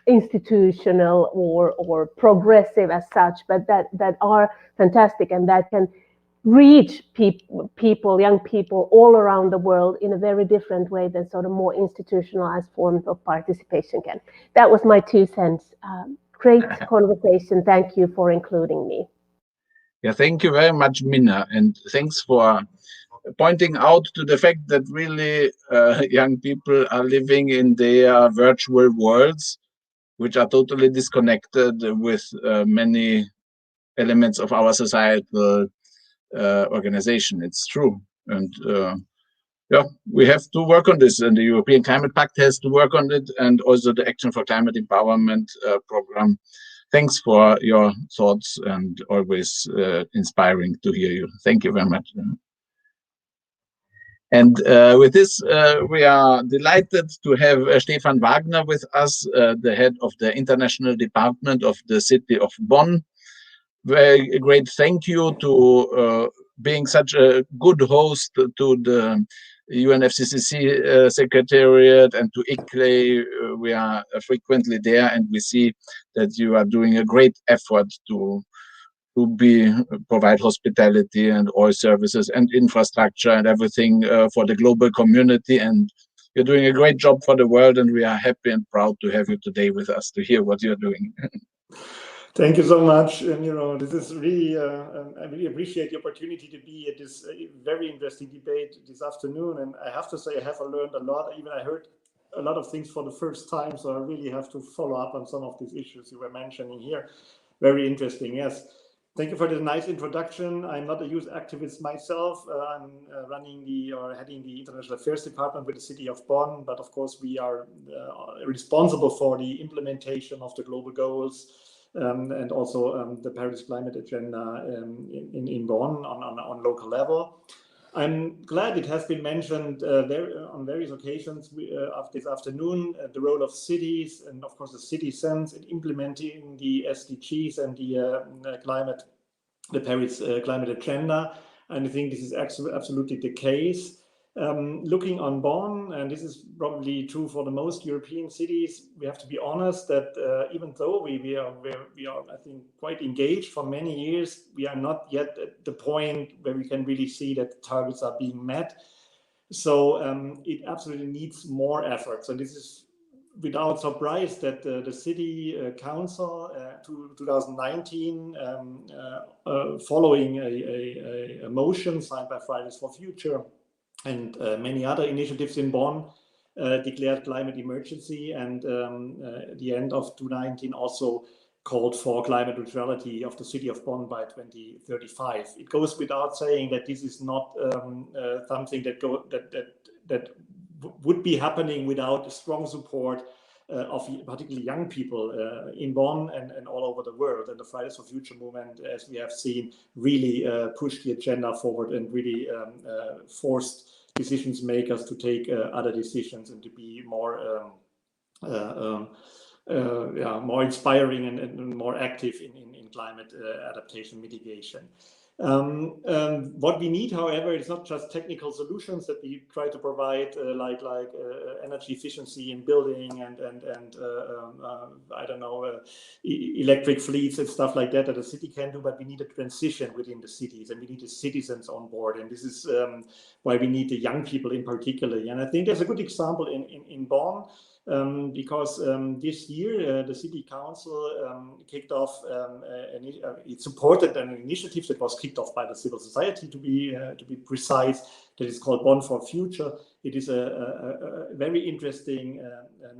institutional or progressive as such, but that are fantastic and that can reach people, young people all around the world in a very different way than sort of more institutionalized forms of participation can. That was my 2 cents. Great conversation. Thank you for including me. Yeah, thank you very much, Minna, and thanks for pointing out to the fact that really young people are living in their virtual worlds, which are totally disconnected with many elements of our societal organization. It's true. And yeah, we have to work on this, and the European Climate Pact has to work on it, and also the Action for Climate Empowerment program. thanks for your thoughts and always inspiring to hear you. Thank you very much. And with this, we are delighted to have Stefan Wagner with us, the head of the International Department of the City of Bonn. Very great thank you to being such a good host to the UNFCCC Secretariat and to ICLEI. We are frequently there, and we see that you are doing a great effort to provide hospitality and all services and infrastructure and everything for the global community. And you're doing a great job for the world, and we are happy and proud to have you today with us to hear what you're doing. Thank you so much. And, this is really, I really appreciate the opportunity to be at this very interesting debate this afternoon. And I have to say, I have learned a lot. Even I heard a lot of things for the first time. So I really have to follow up on some of these issues you were mentioning here. Very interesting. Yes. Thank you for the nice introduction. I'm not a youth activist myself. I'm heading the International Affairs Department with the City of Bonn. But of course, we are responsible for the implementation of the global goals and also the Paris Climate Agenda in Bonn on local level. I'm glad it has been mentioned on various occasions this afternoon, the role of cities and, of course, the citizens in implementing the SDGs and the Paris Climate Agenda. And I think this is absolutely the case. Looking on Bonn, and this is probably true for the most European cities, we have to be honest that even though we are, I think, quite engaged for many years, we are not yet at the point where we can really see that the targets are being met. So it absolutely needs more effort. So this is without surprise that the City Council 2019, following a motion signed by Fridays for Future, and many other initiatives in Bonn, declared climate emergency, and at the end of 2019 also called for climate neutrality of the city of Bonn by 2035. It goes without saying that this is not something that would be happening without strong support of particularly young people in Bonn and all over the world. And the Fridays for Future movement, as we have seen, really pushed the agenda forward and really forced decisions makers to take other decisions and to be more more inspiring and more active in climate adaptation mitigation. What we need, however, is not just technical solutions that we try to provide, like energy efficiency in building and I don't know, electric fleets and stuff like that a city can do, but we need a transition within the cities, and we need the citizens on board, and this is why we need the young people in particular. And I think there's a good example in Bonn. Because this year the City Council kicked off, it supported an initiative that was kicked off by the civil society, to be precise, that is called Bonn for Future. It is a very interesting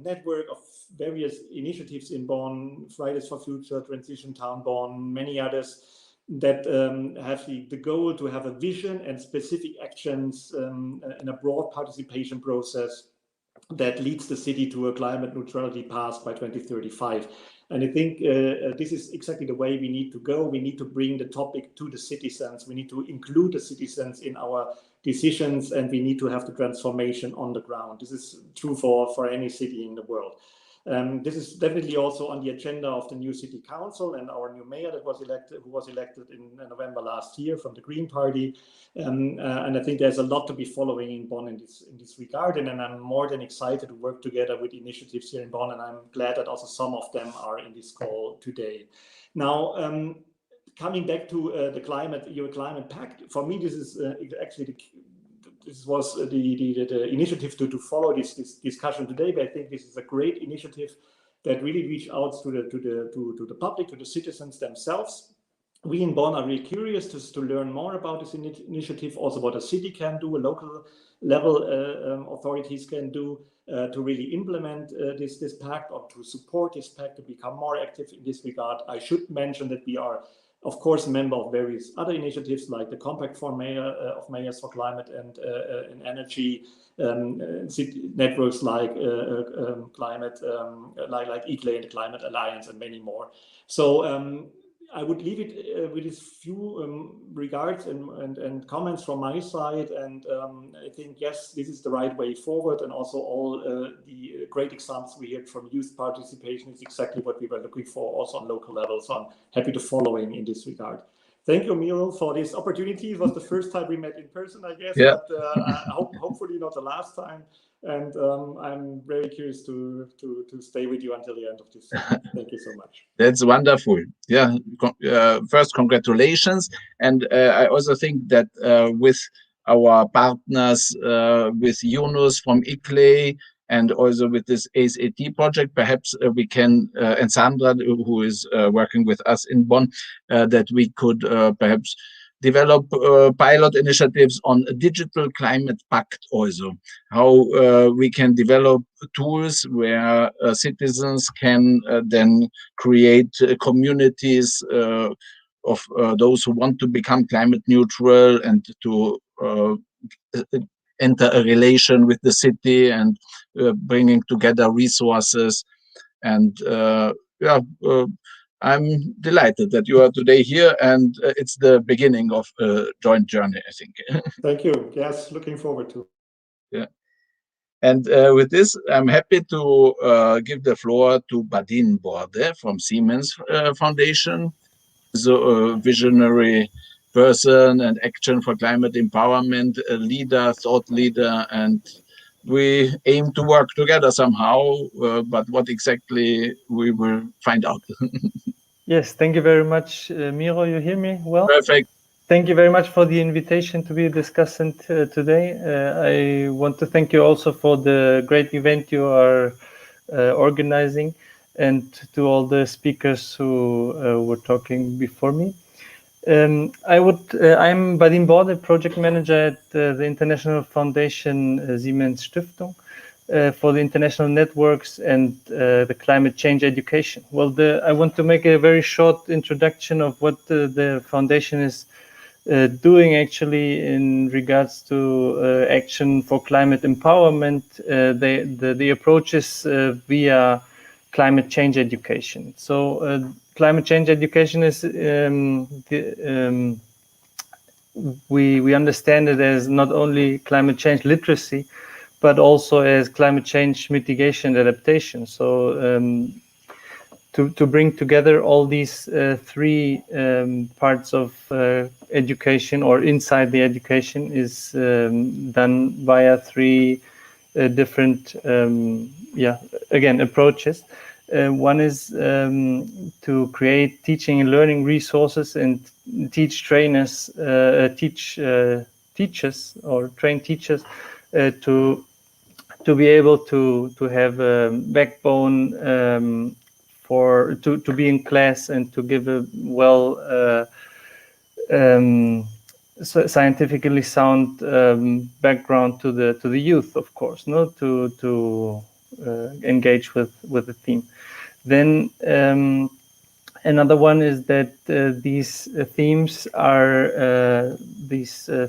network of various initiatives in Bonn, Fridays for Future, Transition Town Bonn, many others, that have the goal to have a vision and specific actions in a broad participation process that leads the city to a climate neutrality path by 2035. And I think this is exactly the way we need to go. We need to bring the topic to the citizens. We need to include the citizens in our decisions, and we need to have the transformation on the ground. This is true for any city in the world. This is definitely also on the agenda of the new City Council and our new mayor who was elected in November last year from the Green Party. And I think there's a lot to be following in Bonn in this regard. And I'm more than excited to work together with initiatives here in Bonn. And I'm glad that also some of them are in this call today. Now, coming back to the European Climate Pact, for me, this is actually this was the initiative to follow this discussion today. But I think this is a great initiative that really reach out to the public, to the citizens themselves. We in Bonn are really curious to learn more about this initiative, also what a city can do, a local level authorities can do to really implement this pact, or to support this pact, to become more active in this regard. I should mention that we are of course, a member of various other initiatives like the Compact for of Mayors for Climate and Energy, networks like Climate, like ICLE and the Climate Alliance, and many more. So I would leave it with these few regards and comments from my side. And I think, yes, this is the right way forward. And also all the great examples we heard from youth participation is exactly what we were looking for also on local level. So I'm happy to follow in this regard. Thank you, Miro, for this opportunity. It was the first time we met in person, I guess, yeah. but hopefully not the last time. And I'm very curious to stay with you until the end of this. Thank you so much. That's wonderful. Yeah. First, congratulations. And I also think that with our partners, with Yunus from ICLE, and also with this ASAT project, perhaps we can, and Sandra, who is working with us in Bonn, that we could perhaps develop pilot initiatives on a digital climate pact also, how we can develop tools where citizens can then create communities of those who want to become climate neutral and to enter a relation with the city and bringing together resources. And I'm delighted that you are today here, and it's the beginning of a joint journey, I think. Thank you. Yes, looking forward to. Yeah. And with this, I'm happy to give the floor to Badin Borde from Siemens Foundation, so a visionary person and action for climate empowerment, a leader, thought leader, and we aim to work together somehow, but what exactly we will find out. Yes, thank you very much, Miro. You hear me well? Perfect. Thank you very much for the invitation to be discussing today. I want to thank you also for the great event you are organizing, and to all the speakers who were talking before me. I'm Badin Borde, project manager at the International Foundation Siemens Stiftung for the international networks and the climate change education. Well, I want to make a very short introduction of what the foundation is doing actually in regards to action for climate empowerment. The approach is via climate change education. So climate change education is we understand it as not only climate change literacy, but also as climate change mitigation and adaptation. So to bring together all these three parts of education, or inside the education, is done via three different approaches. One is to create teaching and learning resources and teach trainers, teachers or train teachers to be able to have a backbone to be in class and to give a scientifically sound background to the youth, of course, to engage with the theme. Then another one is that these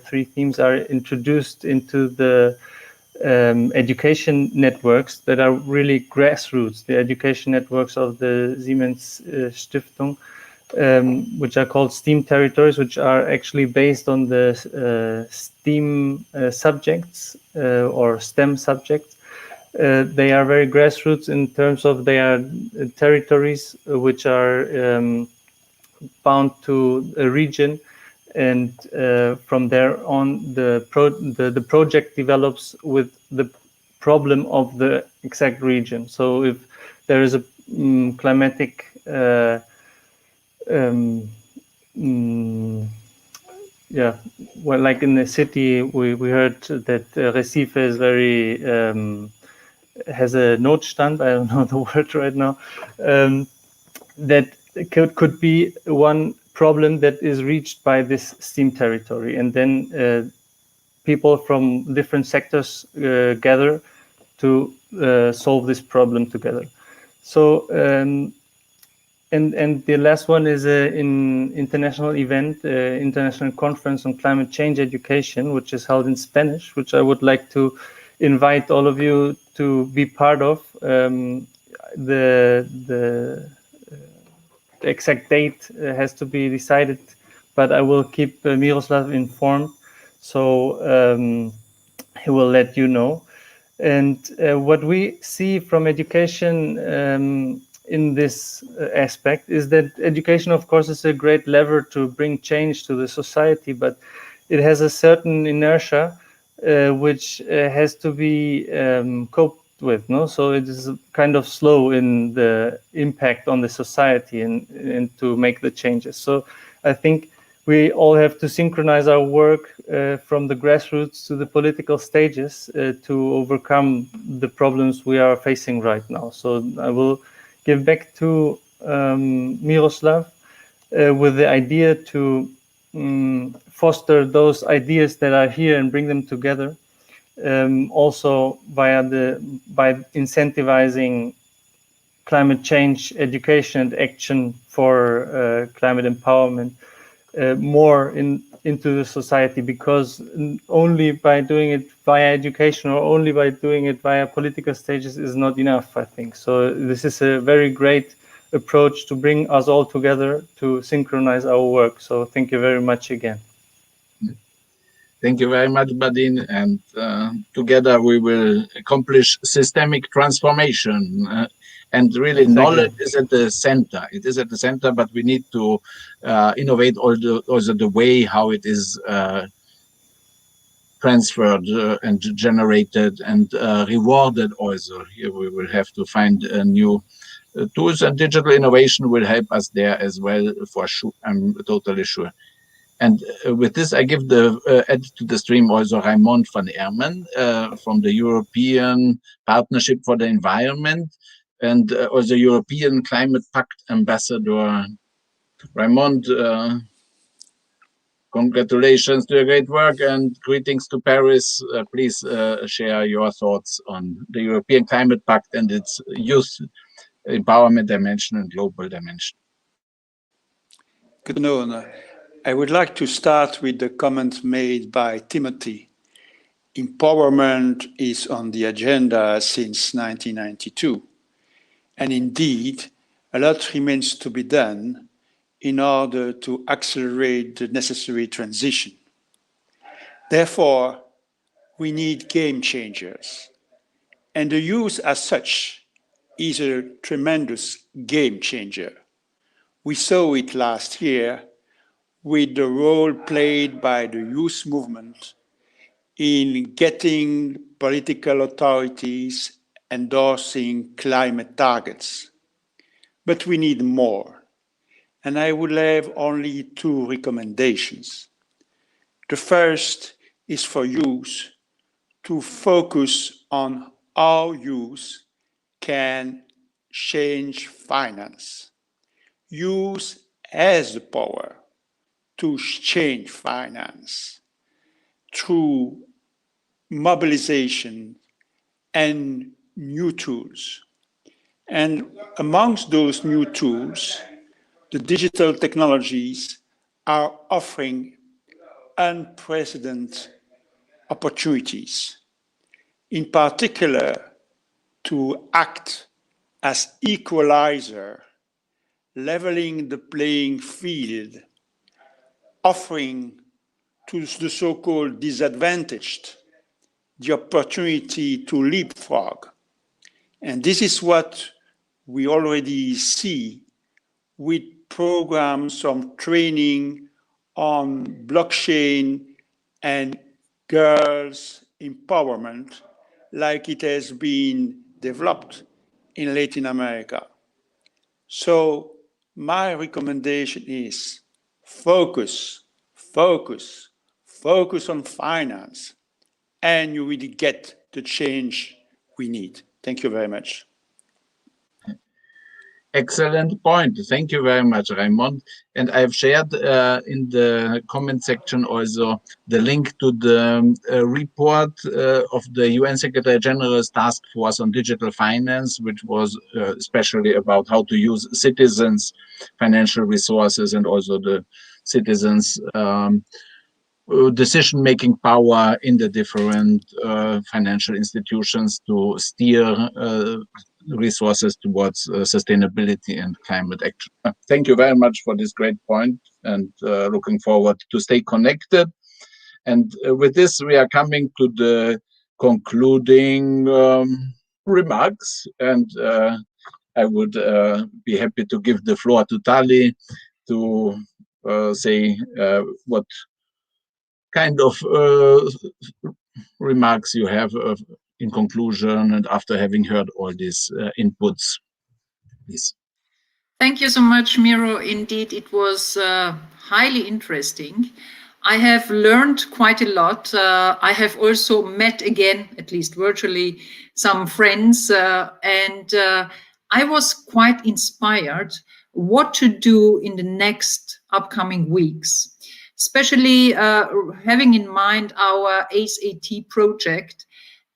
three themes are introduced into the education networks that are really grassroots, the education networks of the Siemens Stiftung, which are called STEAM territories, which are actually based on the STEAM subjects or STEM subjects. They are very grassroots in terms of they are territories which are bound to a region, and from there on the project develops with the problem of the exact region. So if there is a climatic like in the city, we heard that Recife is very has a Notstand, I don't know the word right now, that could be one problem that is reached by this STEAM territory, and then people from different sectors gather to solve this problem together. So And the last one is an international event, international conference on climate change education, which is held in Spanish, which I would like to invite all of you to be part of. The exact date has to be decided, but I will keep Miroslav informed, so he will let you know. And what we see from education in this aspect is that education, of course, is a great lever to bring change to the society, but it has a certain inertia which has to be coped with, no? So it is kind of slow in the impact on the society and to make the changes. So I think we all have to synchronize our work from the grassroots to the political stages to overcome the problems we are facing right now. So I will give back to Miroslav with the idea to foster those ideas that are here and bring them together. Also by incentivizing climate change education and action for climate empowerment more into the society, because only by doing it via education or only by doing it via political stages is not enough, I think. So this is a very great approach to bring us all together to synchronize our work. So thank you very much again. Thank you very much, Badin. And together we will accomplish systemic transformation. And really, exactly. Knowledge is at the center. It is at the center, but we need to innovate also the way how it is transferred and generated and rewarded also. Here we will have to find new tools, and digital innovation will help us there as well, for sure. I'm totally sure. And with this, I give the add to the stream also Raymond van Ermen from the European Partnership for the Environment and also European Climate Pact Ambassador. Raymond, congratulations to your great work and greetings to Paris. Please share your thoughts on the European Climate Pact and its youth empowerment dimension and global dimension. Good afternoon. I would like to start with the comment made by Timothy. Empowerment is on the agenda since 1992. And indeed, a lot remains to be done in order to accelerate the necessary transition. Therefore, we need game changers. And the youth as such is a tremendous game changer. We saw it last year with the role played by the youth movement in getting political authorities endorsing climate targets. But we need more. And I would have only two recommendations. The first is for youth to focus on how youth can change finance. Youth has the power to change finance through mobilization and new tools. And amongst those new tools, the digital technologies are offering unprecedented opportunities, in particular to act as equalizer, leveling the playing field, offering to the so-called disadvantaged the opportunity to leapfrog. And this is what we already see with programs on training on blockchain and girls' empowerment, like it has been developed in Latin America. So my recommendation is focus on finance, and you will get the change we need. Thank you very much. Excellent point. Thank you very much, Raimond. And I've shared in the comment section also the link to the report of the UN Secretary General's Task Force on Digital Finance, which was especially about how to use citizens' financial resources and also the citizens' decision-making power in the different financial institutions to steer resources towards sustainability and climate action. Thank you very much for this great point, and looking forward to stay connected. And with this, we are coming to the concluding remarks, and I would be happy to give the floor to Tali to say what kind of remarks you have in conclusion and after having heard all these inputs, please. Thank you so much, Miro. Indeed, it was highly interesting. I have learned quite a lot. I have also met again, at least virtually, some friends, and I was quite inspired what to do in the next upcoming weeks, especially having in mind our ACE-AT project.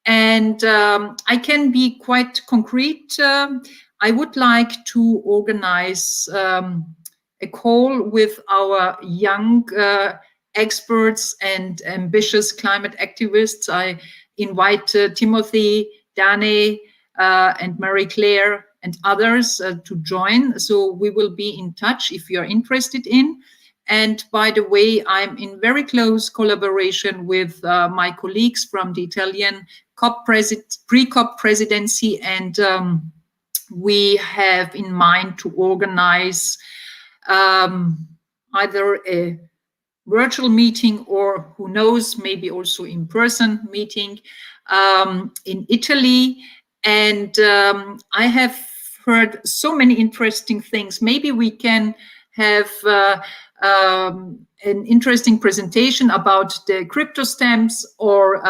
And I can be quite concrete. I would like to organize a call with our young experts and ambitious climate activists. I invite Timothy, Dane, and Marie-Claire and others to join. So we will be in touch if you're interested in. And by the way, I'm in very close collaboration with my colleagues from the Italian pre-COP presidency, and we have in mind to organize either a virtual meeting or, who knows, maybe also in-person meeting in Italy. And I have heard so many interesting things. Maybe we can have an interesting presentation about the crypto stamps or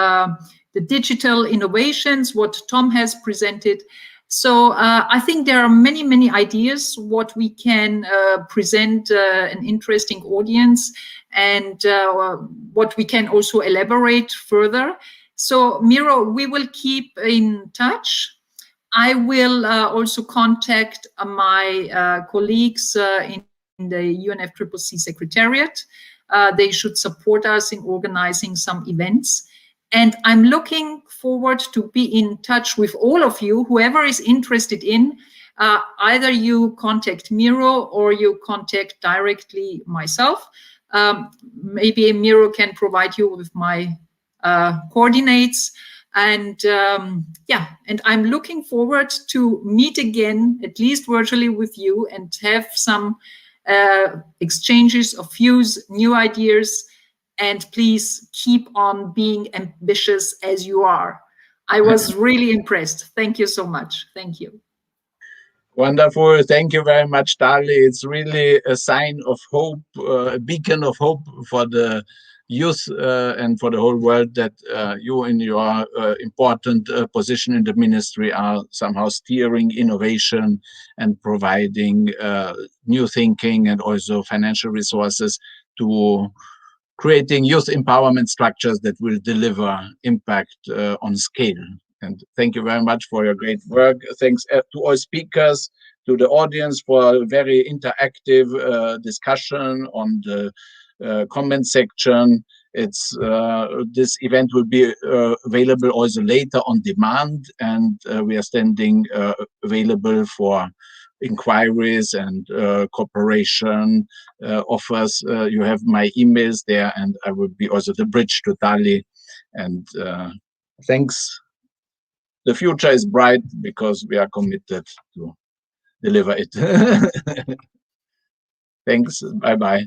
the digital innovations, what Tom has presented. So I think there are many, many ideas what we can present an interesting audience, and what we can also elaborate further. So Miro, we will keep in touch. I will also contact my colleagues in the UNFCCC Secretariat. They should support us in organizing some events. And I'm looking forward to be in touch with all of you, whoever is interested in, either you contact Miro or you contact directly myself. Maybe Miro can provide you with my coordinates. And yeah, and I'm looking forward to meet again, at least virtually, with you and have some exchanges of views, new ideas. And please keep on being ambitious as you are. I was really impressed. Thank you so much. Thank you. Wonderful. Thank you very much, Dali. It's really a sign of hope, a beacon of hope for the youth and for the whole world that you, in your important position in the ministry, are somehow steering innovation and providing new thinking and also financial resources to creating youth empowerment structures that will deliver impact on scale. And thank you very much for your great work. Thanks to all speakers, to the audience for a very interactive discussion on the comment section. It's this event will be available also later on demand, and we are standing available for inquiries and cooperation offers. You have my emails there, and I will be also the bridge to Tali. And thanks. The future is bright because we are committed to deliver it. Thanks. Bye-bye.